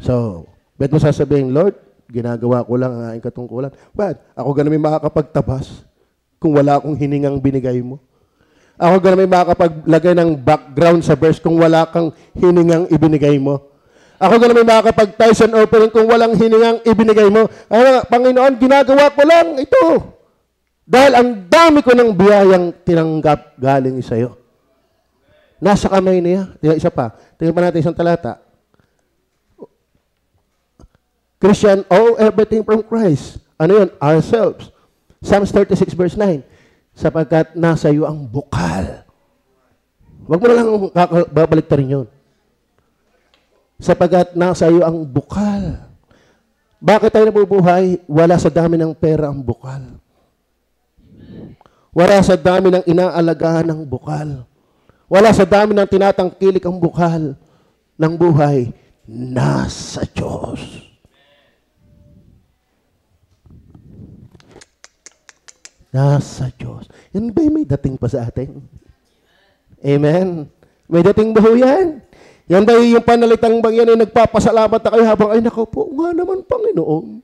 So, bet mo sasabihin, Lord, ginagawa ko lang ang aking katungkulan. But, ako ganun may makakapagtabas kung wala akong hiningang binigay mo. Ako ganun may makakapaglagay ng background sa verse kung wala kang hiningang ibinigay mo. Ako ganun may makakapag-ties and offering kung walang hiningang ibinigay mo. Ay, Panginoon, ginagawa ko lang ito. Dahil ang dami ko ng biyayang tinanggap galing sa iyo. Nasa kamay niya. Isa pa. Tingnan pa natin isang talata. Christian, owe everything from Christ. Ano yun? Ourselves. Psalms 36 verse 9. Sapagkat nasa iyo ang bukal. Huwag mo na lang babalik ta rin yun. Sapagkat nasa iyo ang bukal. Bakit tayo nabubuhay? Wala sa dami ng pera ang bukal. Wala sa dami ng inaalagaan ng bukal. Wala sa dami ng tinatangkilik ang bukal ng buhay. Nasa Diyos. Nasa Diyos. Yan ba may dating pa sa atin? Amen. May dating ba ho yan? Yan ba yung panalitang bang yan ay nagpapasalamat na kayo habang, ay nako po, nga naman Panginoon.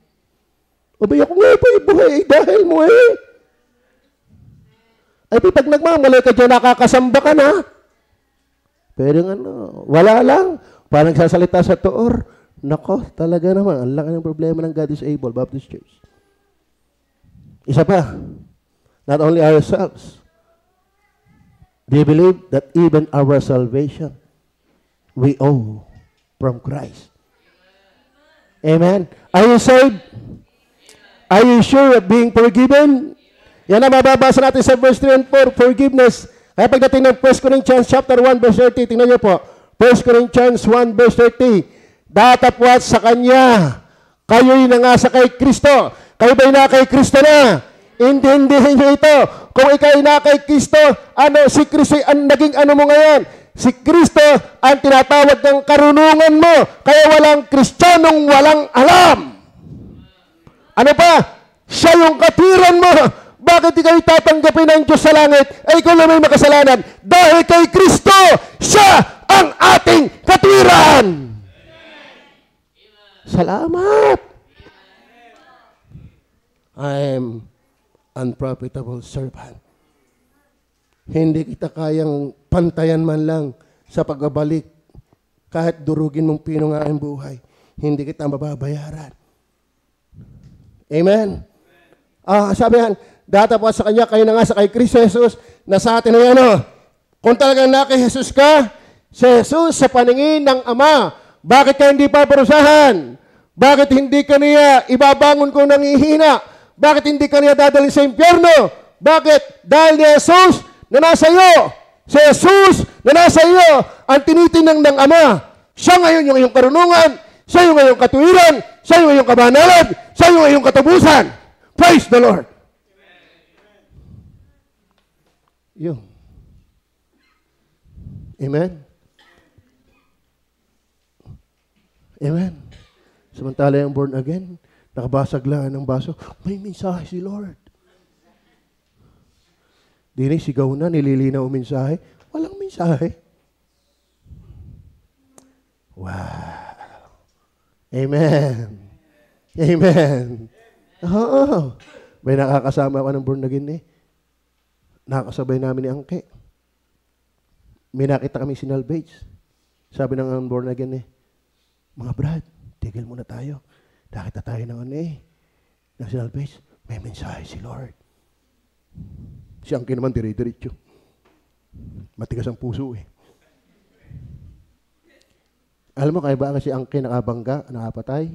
Abay ako nga po ibuhay dahil mo eh. Ay pag nagmamali ka dyan, nakakasamba ka na. Pero wala lang. Parang nagsasalita sa tuor. Nako, talaga naman. Ang laki ng problema ng God is Able Baptist Church. Isa pa. Not only ourselves. Do you believe that even our salvation we owe from Christ? Amen. Are you saved? Are you sure of being forgiven? Yan ang mababasa natin sa verse 3 and 4, forgiveness. Kaya pagdating ng 1 Corinthians chapter 1 verse 30, tingnan niyo po. 1 Corinthians 1 verse 30, datapwat sa Kanya, kayo'y nangasa kay Kristo. Kayo ba'y na kay Kristo na? Intindihin niyo ito. Kung ikaw'y na kay Kristo, si Kristo ang naging mo ngayon? Si Kristo ang tinatawag ng karunungan mo. Kaya walang Kristiyanong walang alam. Ano pa? Siya yung katwiran mo. Bakit ikaw tatanggapin ng Diyos sa langit? Ay ikaw na may makasalanan. Dahil kay Kristo, siya ang ating katwiran. Salamat. I am unprofitable servant. Hindi kita kayang pantayan man lang sa pagbabalik. Kahit durugin mong pinungain buhay, hindi kita mababayaran. Amen. Sabi yan, datapwat sa Kanya, kayo na nga sa kay Kristo Jesus, na sa atin ay kung talagang na kay Jesus ka, si Jesus sa paningin ng Ama, bakit ka hindi paparusahan? Bakit hindi ka niya ibabangon kung nangihina? Bakit hindi ka niya dadalhin sa impyerno? Bakit? Dahil ni Jesus na nasa iyo. Si Jesus na nasa iyo ang tinitinang ng Ama. Siya ngayon yung iyong karunungan, siya yung iyong katuwiran, siya yung iyong kabanalan, siya yung iyong katapusan. Praise the Lord. Yun. Amen. Amen. Samantala yung born again, nakabasag lang ng baso, may mensahe si Lord. Di sigaw na, nililinaw ang mensahe. Walang mensahe. Wow. Amen. Amen. Oo. May nakakasama ka ng born again Nakakasabay namin ni Angke. May nakita kami sinalvage. Sabi ng born again mga brad, tigil muna tayo. Nakita tayo ng ng sinalvage. May mensahe si Lord. Si Angke naman dire-diretso. Matigas ang puso Alam mo, kaya ba si Angke nakabangga, nakapatay?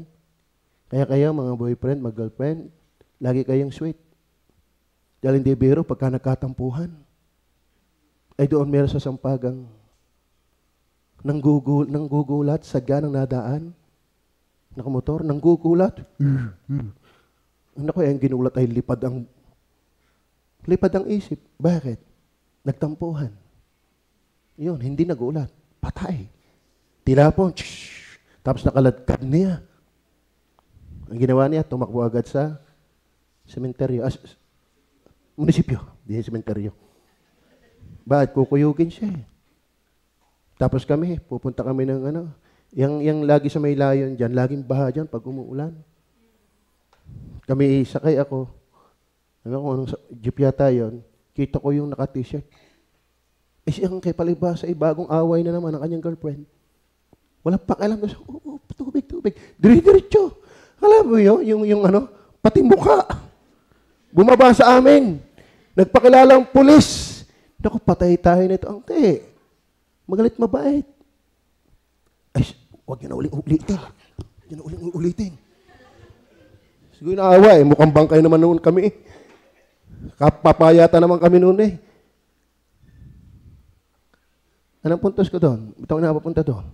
Kaya kayo, mga boyfriend, mga girlfriend, lagi kayong sweet. Dahil hindi biro pagka nagkatampuhan. Ay doon meron sa sampagang nanggugulat, sadya ng nadaan. Nakamotor, nanggugulat. Ano ko, yung ginulat ay lipad ang isip. Bakit? Nagtampuhan. Yun, hindi nagulat. Patay. Tilapon. Tapos nakaladkad niya. Ang ginawa niya, tumakbo agad sa sementeryo. Munisipyo. Di sementeryo. Bakit? Kukuyugin siya Tapos pupunta kami ng yung lagi sa may layon dyan, laging baha dyan pag umuulan. Kami sakay ako. Kung anong jeep yata yun, kita ko yung naka-t-shirt. Siyang kay palibasa, bagong away na naman ang kanyang girlfriend. Walang pakialam ko siya, tubig. Diretso. Alam mo yun, yung pati mukha. Bumaba sa amin. Nagpakilalang pulis. Naku, patay tayo nito. Angke, magalit mabait. Ay, huwag yun na ulitin. Yun na ulitin. Siguro naawa mukhang bangkay naman noon kami Kapapayata naman kami noon Anong puntos ko doon? Ito na papunta doon.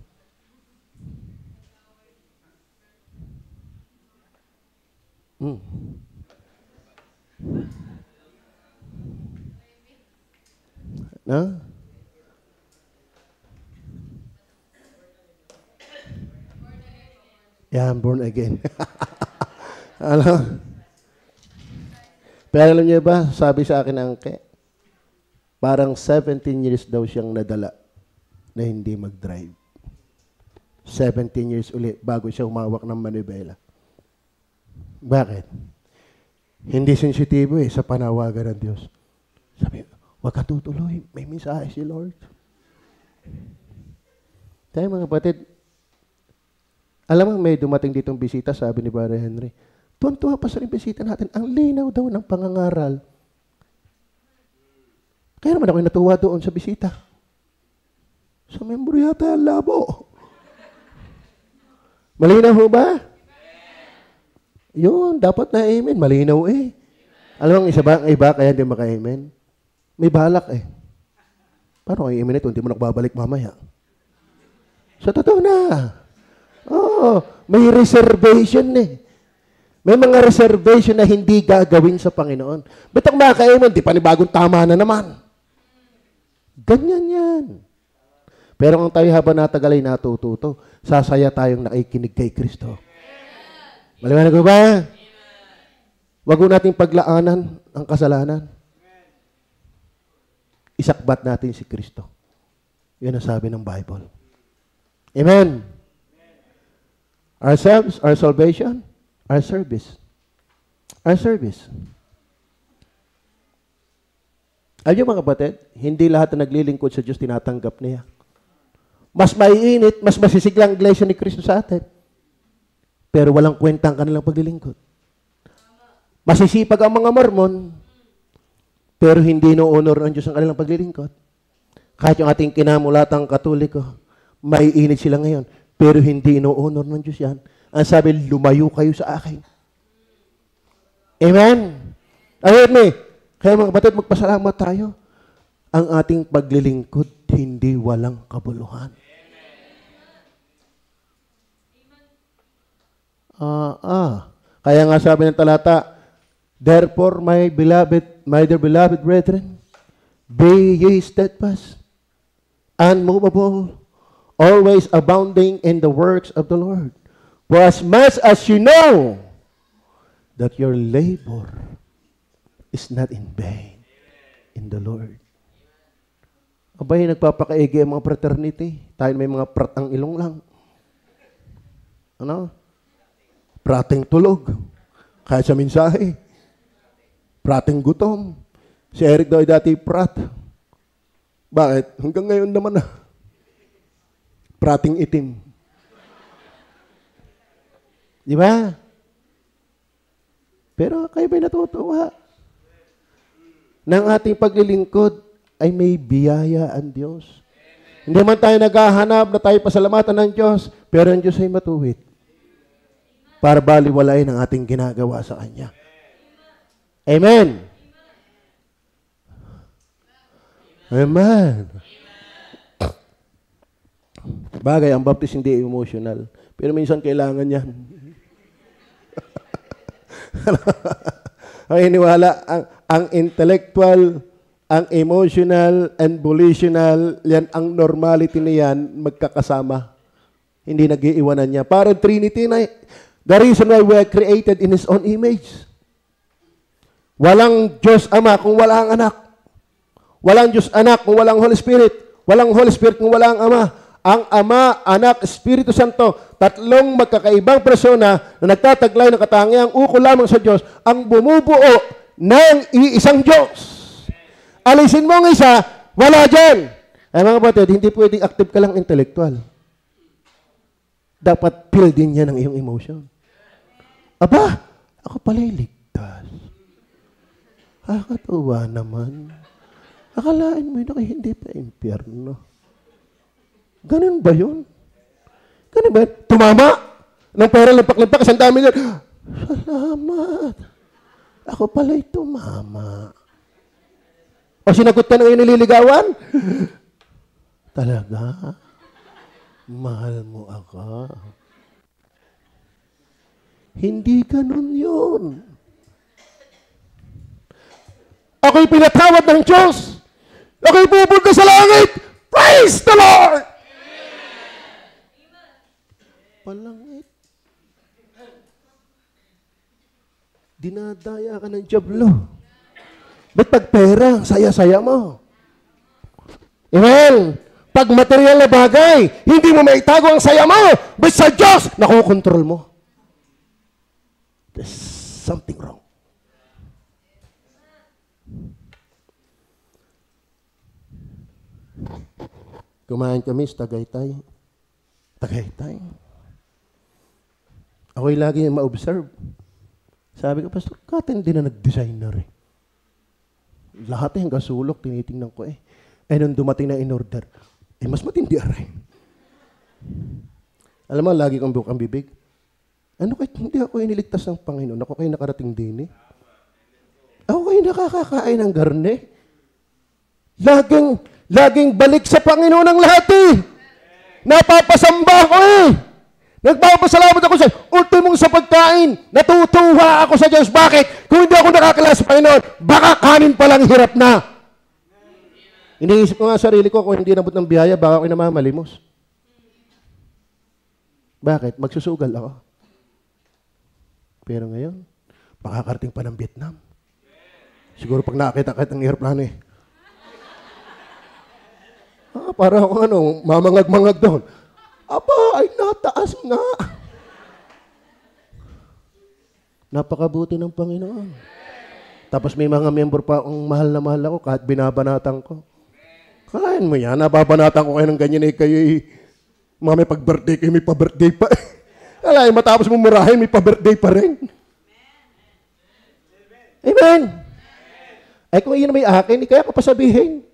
Na? Yeah, I'm born again. Pero alam niyo ba, sabi sa akin ng Angke, Parang 17 years daw siyang nadala na hindi mag-drive. 17 years uli bago siya umawak ng manibela. Bakit? Hindi sensitibo sa panawagan ng Diyos. Sabi, huwag ka tutuloy. May mensahe si Lord. Tayo mga kapatid, alam mo may dumating ditong bisita, sabi ni Brother Henry, tuwan-tuwa pa sa rin bisita natin. Ang linaw daw ng pangangaral. Kaya naman ako'y natuwa doon sa bisita. Sa membro yata ang labo. Malinaw ho ba? Yun, dapat na amen. Malinaw eh. Alam mo, ang iba kaya hindi maka-amen. May balak eh. Paano kayo amen ito? Hindi mo nakababalik mamaya. Sa totoo na. Oo, may reservation eh. May mga reservation na hindi gagawin sa Panginoon. Ba't ang maka-amen? Di panibagong tama na naman. Ganyan yan. Pero kung tayo habang natagal ay natututo, sasaya tayong nakikinig kay Kristo. Maliwanag ko ba? Wag mo nating paglaanan ang kasalanan. Isakbat natin si Kristo. Yan ang sabi ng Bible. Amen. Ourselves, our salvation, our service. Our service. Alam niyo mga kapatid, hindi lahat na naglilingkod sa Diyos tinatanggap niya. Mas maiinit, mas masisiglang iglesia ni Kristo sa atin. Pero walang kwenta ang kanilang paglilingkod. Masisipag ang mga Mormon, pero hindi no-honor ng Diyos ang kanilang paglilingkod. Kahit yung ating kinamulatang Katoliko, maiinit sila ngayon, pero hindi no-honor ng Diyos yan. Ang sabi, lumayo kayo sa akin. Amen? Ayun me. Kaya mga kapatid, magpasalamat tayo. Ang ating paglilingkod, hindi walang kabuluhan. Kaya nga sabi ng talata, therefore, my dear beloved brethren, be ye steadfast, unmovable, always abounding in the works of the Lord. For as much as you know that your labor is not in vain in the Lord. Abay, nagpapakaigi ang mga fraternity. Tayo may mga pratang ilong lang. Ano? Prating tulog. Kaya sa mensahe. Prating gutom. Si Eric daw ay dati prat. Bakit? Hanggang ngayon naman na. Prating itim. Di ba? Pero kayo ba'y natutuwa? Nang ating paglilingkod ay may biyaya ang Diyos. Hindi man tayo naghahanap na tayo pasalamatan ng Diyos, pero ang Diyos ay matuwid para baliwalain ang ating ginagawa sa Kanya. Amen. Amen. Bagay, ang baptism hindi emotional. Pero minsan kailangan yan. Ang iniwala, ang intellectual, ang emotional, and volitional, yan, ang normality niyan, magkakasama. Hindi nag-iiwanan niya. Parang Trinity na, the reason why we are created in His own image. Walang Diyos Ama kung wala ang anak. Walang Diyos Anak kung walang Holy Spirit. Walang Holy Spirit kung wala ang Ama. Ang Ama, Anak, Espiritu Santo, tatlong magkakaibang persona na nagtataglay ng katangiang ukol lamang sa Diyos, ang bumubuo ng iisang Diyos. Alisin mo ang isa, wala dyan. Ay mga kapatid, hindi pwedeng active ka lang intellectual. Dapat feel din yan ang iyong emotion. Aba, ako pala'y ligtas. Katuwa naman. Akalain mo yun ako hindi pa impyerno. Ganun ba yun? Ganun ba yun? Tumama? Nang pera limpak-limpak, isang dami niya. Salamat. Ako pala'y tumama. O sinagot ka na ngayon nililigawan? Talaga? Mahal mo ako. Hindi ganun yun. Ako'y pinatawad ng Diyos. Ako'y pupunta sa langit. Praise the Lord! Palangit. Dinadaya ka ng diablo. Ba't pag pera, saya-saya mo? Amen. Pag material na bagay, hindi mo maitago ang saya mo, but sa Diyos, nakukontrol mo. There's something wrong. Kumain kami sa Tagaytay. Tagaytay. Ako'y lagi yung ma-observe. Sabi ko, Pastor, katindi na nag-designer eh. Lahat hanggang sulok, tinitingnan ko eh. Eh, nung dumating na in-order, eh, mas matindi rin. Alam mo, lagi kong bukang bibig. Ano kahit hindi ako iniligtas ng Panginoon? Ako kayo nakarating din eh. Ako kayo nakakakain ng garne. Laging balik sa Panginoon ang lahat eh. Napapasamba ko eh. Nagpapasalamat ako sa ultimong sa pagkain. Natutuwa ako sa Diyos. Bakit? Kung hindi ako nakakilala sa Panginoon, baka kanin palang hirap na. Iniisip ko nga sarili ko, kung hindi nabot ng biyaya, baka ako'y namamalimos. Bakit? Magsusugal ako. Pero ngayon, makakarating pa ng Vietnam. Siguro pag nakakita-kit ng airplane eh. Para akong mamangag-mangag doon. Aba, ay nataas nga. Napakabuti ng Panginoon. Tapos may mga member pa akong mahal na mahal ako kahit binabanatan ko. Kain mo yan, nababanatan ko kayo ng ganyan eh, kayo eh. Mga may pag-birthday kayo, may pa-birthday pa. Alay, matapos mo murahin, may pa-birthday pa rin. Amen. Ay kung iyon may akin, kaya ko pa sabihin.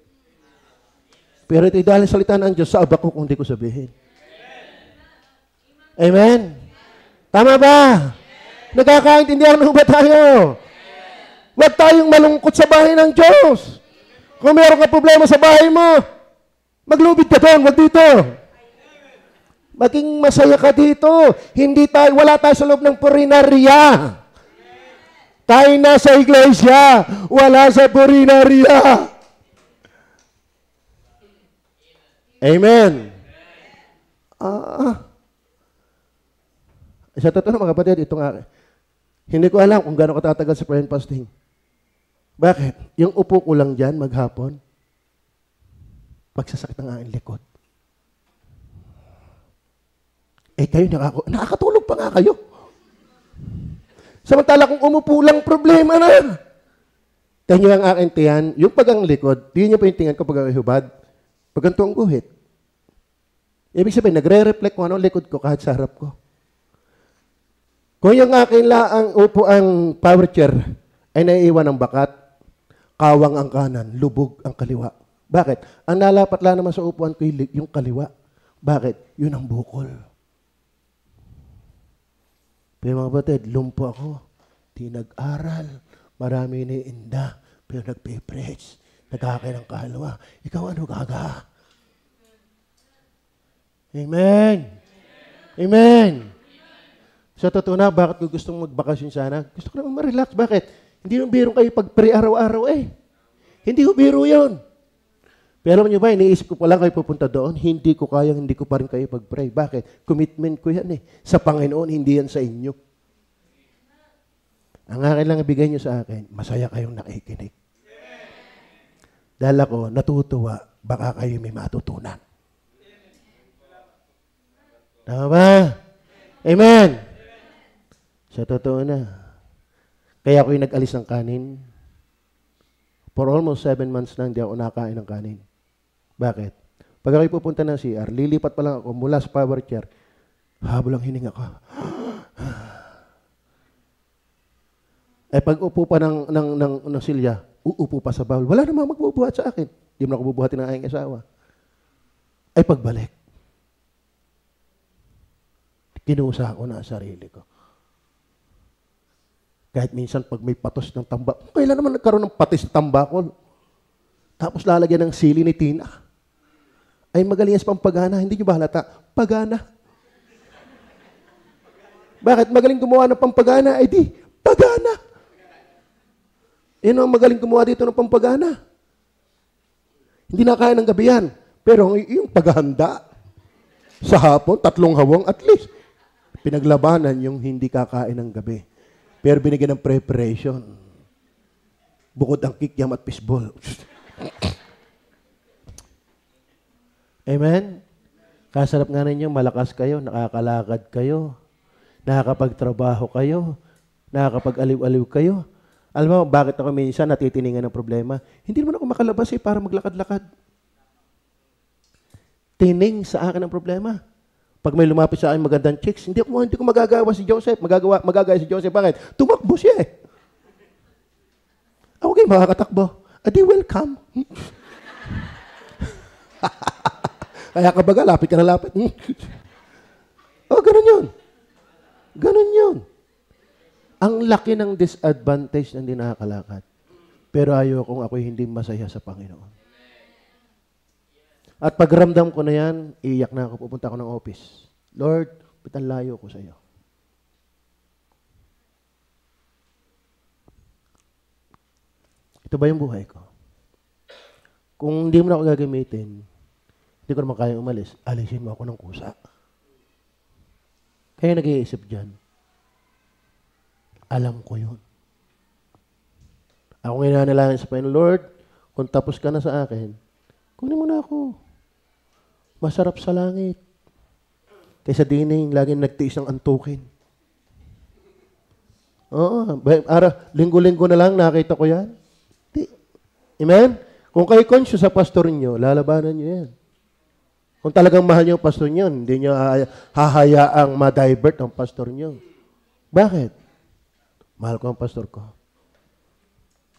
Pero ito dahil salita ng Diyos, sa abak ko kung hindi ko sabihin. Amen. Tama ba? Nagkakaintindihan mo ba tayo? Huwag tayong malungkot sa bahay ng Diyos. Kung meron ka problema sa bahay mo, maglubid ka doon, wag dito. Maging masaya ka dito. Wala tayo sa loob ng purinarya. Tayo nasa iglesia, wala sa purinarya. Amen. Sa totoo mga kapatid, ito nga, hindi ko alam kung gaano katatagal sa prayer and fasting. Bakit? Yung upo ko lang dyan maghapon, pagsasakit ng aking likod. Eh kayo, nakakatulog pa nga kayo. Samantala kung umupo lang, problema na. Kanya ang aking tiyan, yung pagang likod, di niyo pa yung tingnan ko pag hubad, pag ganito ang guhit. Ibig sabihin, nagre-reflect kung ano ang likod ko kahit sa harap ko. Kung yung akin laang upo ang power chair ay naiiwan ng bakat, kawang ang kanan, lubog ang kaliwa. Bakit? Ang nalapat lang naman sa upuan ko yung kaliwa. Bakit? Yun ang bukol. Pero mga batid, lumpo ako. Di nag-aral. Marami iniinda. Pero nagpe-preach. Nagkakain ng kalawa. Ikaw ano gaga? Amen. Amen. Sa totoo na, bakit ko gustong magbakasyon sana? Gusto ko naman ma-relax. Bakit? Hindi yung biro kayo pag-pray araw-araw eh. Hindi ko biro yun. Pero nyo ba, iniisip ko pala kayo pupunta doon, hindi ko kaya, hindi ko pa rin kayo pag-pray. Bakit? Commitment ko yan eh. Sa Panginoon, hindi yan sa inyo. Ang akin lang ibigay nyo sa akin, masaya kayong nakikinig. Dahil ako, natutuwa, baka kayo may matutunan. Tama ba? Amen. Sa totoo na. Kaya ako yung nag-alis ng kanin. For almost 7 months na hindi ako nakain ng kanin. Bakit? Pag ako'y pupunta ng CR, lilipat pa lang ako mula sa power chair. Habol ang hininga ko. Eh pag upo pa ng silya, uupo pa sa bawal. Wala namang magbubuhat sa akin. Hindi mo na ako bubuhatin ng aking asawa. Ay pagbalik. Kinusa ko na sarili ko. Kahit minsan pag may patos ng tambak, kailan naman nagkaroon ng patis ng tambakol? Tapos lalagyan ng sili ni Tina. Ay magaling yan sa pampagana, hindi nyo ba halata? Pagana. Bakit? Magaling gumawa ng pampagana? Ay di, pagana. Yan ang magaling gumawa dito ng pampagana. Hindi na kaya ng gabi yan. Pero yung paghahanda, sa hapon, 3 hawang at least. Pinaglabanan yung hindi kakain ng gabi. Pero binigyan ng preparation. Bukod ang kikyam at fishball. Amen? Kasarap nga ninyo, malakas kayo, nakakalakad kayo, nakakapagtrabaho kayo, nakakapag-aliw-aliw kayo. Alam mo, bakit ako minsan natitiningan ng problema? Hindi naman ako makalabas para maglakad-lakad. Tining sa akin ang problema. Pag may lumapit sa akin magandang chicks, hindi ko magagawa si Joseph. Magagaya si Joseph. Bakit? Tumakbo siya eh. Okay, makakatakbo. Adi welcome. Kaya kabaga, lapit ka na lapit. Ganun yun. Ganun yun. Ang laki ng disadvantage na hindi nakakalakad. Pero ayaw kung ako'y hindi masaya sa Panginoon. At pagramdam ko na yan, iiyak na ako, pupunta ako ng office. Lord, ba't ang layo ko sa iyo? Ito ba yung buhay ko? Kung hindi mo na ako gagamitin, hindi ko naman kaya umalis, alisin mo ako ng kusa. Kaya nag-iisip dyan. Alam ko yun. Ako ngayon nanalangin sa Panginoon, Lord, kung tapos ka na sa akin, kunin mo na ako. Masarap sa langit. Kaysa dining, laging nagtiis ng antukin. Oo, linggo-linggo na lang nakita ko yan. Amen? Kung kayo conscious sa pastor niyo, lalabanan niyo yan. Kung talagang mahal niyo ang pastor niyo, hindi niyo hahayaang ma-divert ang pastor niyo. Bakit? Mahal ko ang pastor ko.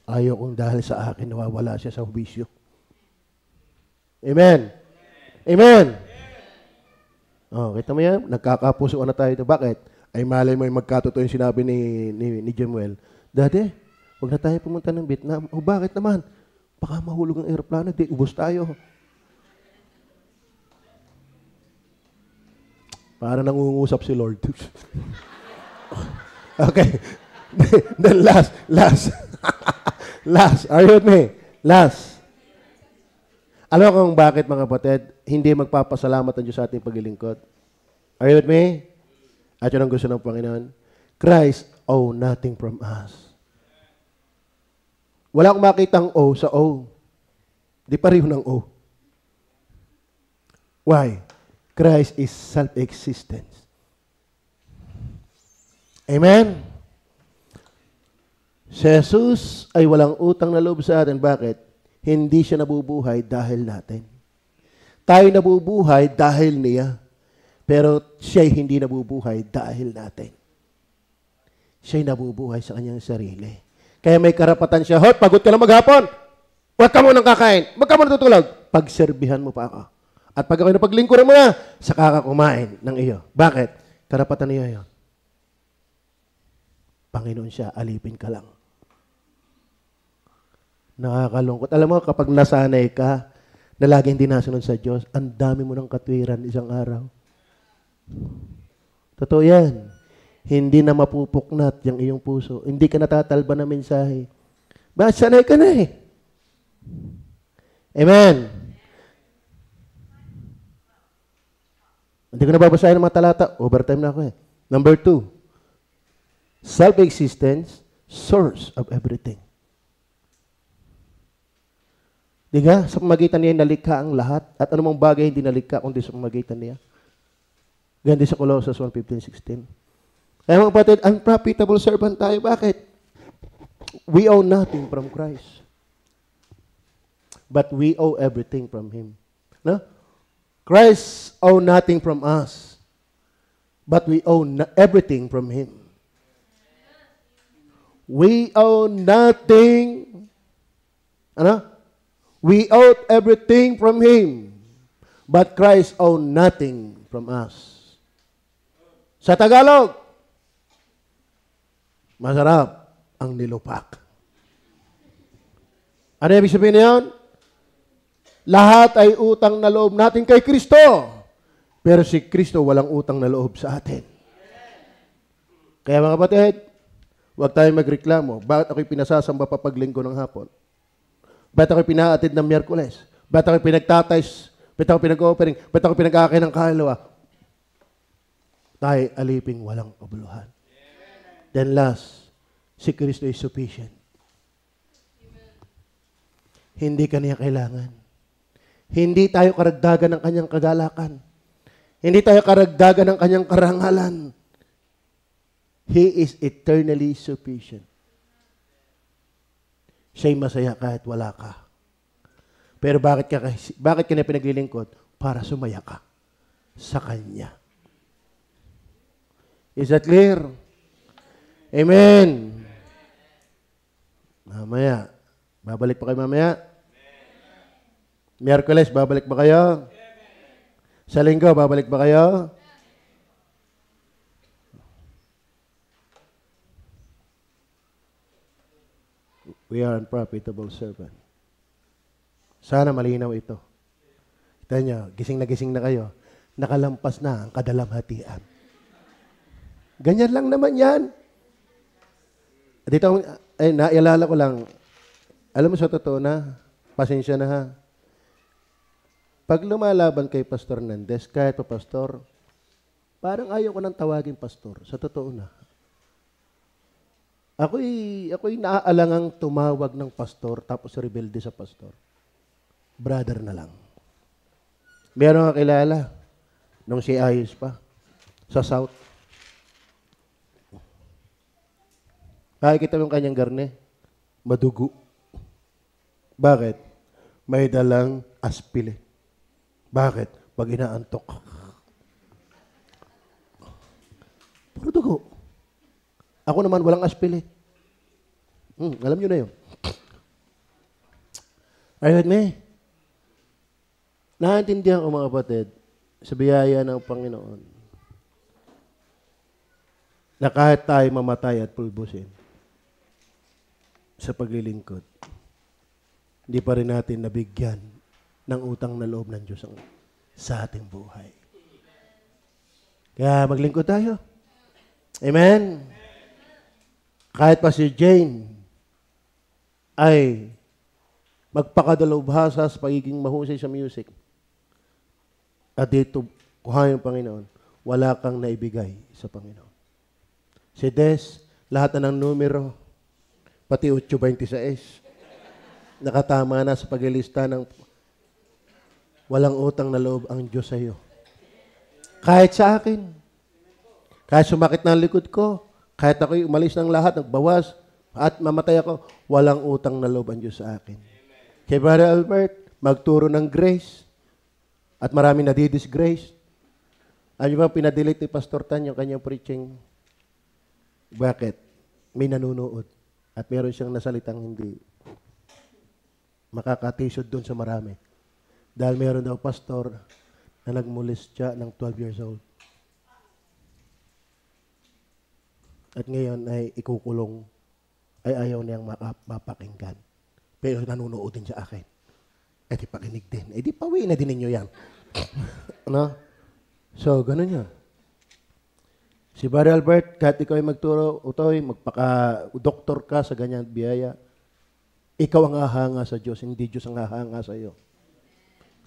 Ayaw kong dahil sa akin nawawala siya sa hubisyo. Amen? Amen? Kita mo yan? Nagkakapuso na tayo ito. Bakit? Ay malay mo yung magkatotoo yung sinabi ni Jemuel. Daddy, huwag na tayo pumunta ng Vietnam. Bakit naman? Baka mahulog ang aeroplano. Di, ubos tayo. Para nangungusap si Lord. Okay. Then last. Last. Are you with me? Last. Alam mo kung bakit, mga kapatid, hindi magpapasalamat ang Diyos sa ating paglilingkod? Are you with me? At yun ang gusto ng Panginoon. Christ owe nothing from us. Wala akong makitang O sa O. Di pareho ng O. Why? Christ is self-existence. Amen? Si Jesus ay walang utang na loob sa atin. Bakit? Hindi siya nabubuhay dahil natin. Tayo nabubuhay dahil niya. Pero siya'y hindi nabubuhay dahil natin. Siya'y nabubuhay sa kanyang sarili. Kaya may karapatan siya, Hot, pagod ka na maghapon. Huwag ka munang kakain. Huwag ka munang tutulog. Pagserbihan mo pa ako. At pag ako'y napaglingkuran mo na, saka ka kumain ng iyo. Bakit? Karapatan niya yun. Panginoon siya, alipin ka lang. Nakakalungkot. Alam mo, kapag nasanay ka na laging hindi nasunod sa Diyos, ang dami mo ng katwiran isang araw. Totoo yan. Hindi na mapupuknat yung iyong puso. Hindi ka natatalba ng mensahe. Bakit sanay ka na eh? Amen. Hindi ko nababasahin ng mga talata. Overtime na ako eh. Number 2. Self-existence, source of everything. Diga, sa pamagitan niya nalikha ang lahat at anumang bagay hindi nalikha kundi sa pamagitan niya. Gandi sa Colossus 1:15-16. Kaya mga kapatid, unprofitable servant tayo. Bakit? We owe nothing from Christ. But we owe everything from Him. No? Christ owe nothing from us. But we owe everything from Him. We owe nothing. Ano? We owe everything from Him. But Christ owe nothing from us. Sa Tagalog, masarap ang nilupak. Ano ibig sabihin niyan? Lahat ay utang na loob natin kay Kristo. Pero si Kristo walang utang na loob sa atin. Kaya mga kapatid, huwag tayong magreklamo. Bakit ako'y pinasasamba pa paglinggo ng hapon? Bakit ako'y pinaatid ng Miyerkules? Bakit ako'y pinagtatays? Bakit ako'y pinag-offering? Bakit ako'y pinag-aakay ng kahalawa? Tayo aliping walang kabuluhan. Then last, si Kristo is sufficient. Hindi ka niya kailangan. Hindi tayo karagdagan ng kanyang kagalakan. Hindi tayo karagdagan ng kanyang karangalan. He is eternally sufficient. Siya'y masaya kahit wala ka. Pero bakit ka na pinaglilingkod? Para sumaya ka sa Kanya. Is that clear? Amen. Mamaya. Babalik pa kayo mamaya? Miyerkules, babalik ba kayo? Sa linggo, babalik ba kayo? We are unprofitable servant. Sana malinaw ito. Kita nyo, gising na kayo. Nakalampas na ang kadalamhatian. Ganyan lang naman yan. Dito, naialala ko lang, alam mo sa totoo na, pasensya na ha. Pag lumalaban kay Pastor Nandez, kahit pa pastor, parang ayaw ko nang tawagin pastor. Sa totoo na. Ako'y naaalangang tumawag ng pastor tapos rebelde sa pastor. Brother na lang. Meron nga kilala nung si Ayos pa sa South. Nakikita mo yung kanyang garne, madugo. Bakit? May dalang aspile. Bakit? Pag inaantok. Puro dugo. Ako naman walang aspile. Alam nyo na yun. Are you with me? Naintindihan ko mga kapatid, sa biyaya ng Panginoon, na kahit tayo mamatay at pulbusin sa paglilingkod, hindi pa rin natin nabigyan ng utang na loob ng Diyos sa ating buhay. Kaya maglingkod tayo. Amen? Kahit pa si Jane ay magpakadalubhasa sa pagiging mahusay sa music, at dito, kuha yung Panginoon, wala kang naibigay sa Panginoon. Si Des, lahat na ng numero, pati 826, nakatama na sa paglilista ng walang utang na loob ang Diyos sa iyo. Kahit sa akin, kahit sumakit na ang likod ko, kahit ako'y umalis ng lahat, nagbawas, at mamatay ako, walang utang na loob ang Diyos sa akin. Kay Brother Albert, magturo ng grace, at marami nadidisgrace. Ano ba pinadelete ni Pastor Tan yung kanyang preaching? Bakit? May nanunood. At meron siyang nasalitang hindi makakatisod doon sa marami. Dahil meron daw pastor na nagmulis siya ng 12 years old. At ngayon ay ikukulong, ay ayaw niyang mapakinggan. Pero nanunood din sa akin. Eh di pakinig din. Eh di pawi na din ninyo yan. Ano? So, ganun yun. Si Brother Albert, kahit ikaw ay magturo, utoy, magpaka-doktor ka sa ganyan biyaya, ikaw ang hahanga sa Diyos, hindi Diyos ang hahanga sa iyo.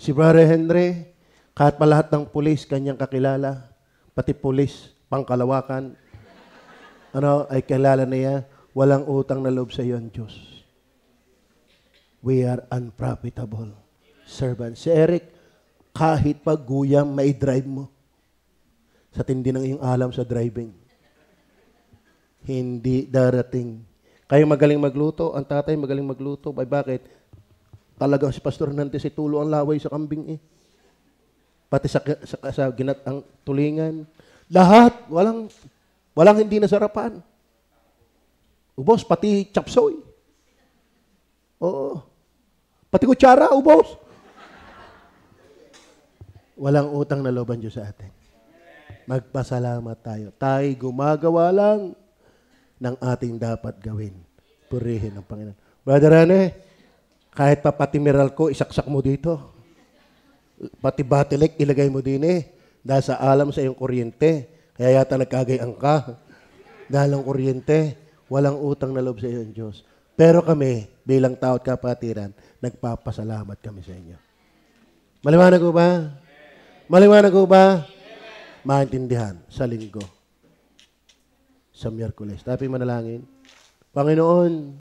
Si Brother Henry, kahit pa lahat ng pulis, kanyang kakilala, pati pulis, pangkalawakan, ay kilala niya, walang utang na loob sa iyo ang Diyos. We are unprofitable servants. Si Eric, kahit pag guyam, may drive mo. Sa tindi ng iyong alam sa driving. Hindi darating. Kayo magaling magluto, ang tatay magaling magluto. Bakit? Talagang si Pastor Nantes si tulo ang laway sa kambing eh. Pati sa ginatang tulingan. Lahat, walang hindi nasarapan. Ubos, pati chapsoy. Oo. Pati kutsara, ubos. Walang utang na loob ang Diyos sa atin. Magpasalamat tayo. Tayo gumagawa lang ng ating dapat gawin. Purihin ang Panginoon. Brother Rene, kahit pa pati Meralco, isaksak mo dito. Pati Batilik, ilagay mo din eh. Dahil sa alam sa iyong kuryente. Kaya yata nagkagayang ka. Dahil ang kuryente, walang utang na loob sa iyong Diyos. Pero kami, bilang tao at kapatiran, nagpapasalamat kami sa inyo. Maliwanag ko ba? Maliwanag ko ba? Maintindihan sa linggo. Sa Miyerkules. Tapi manalangin. Panginoon,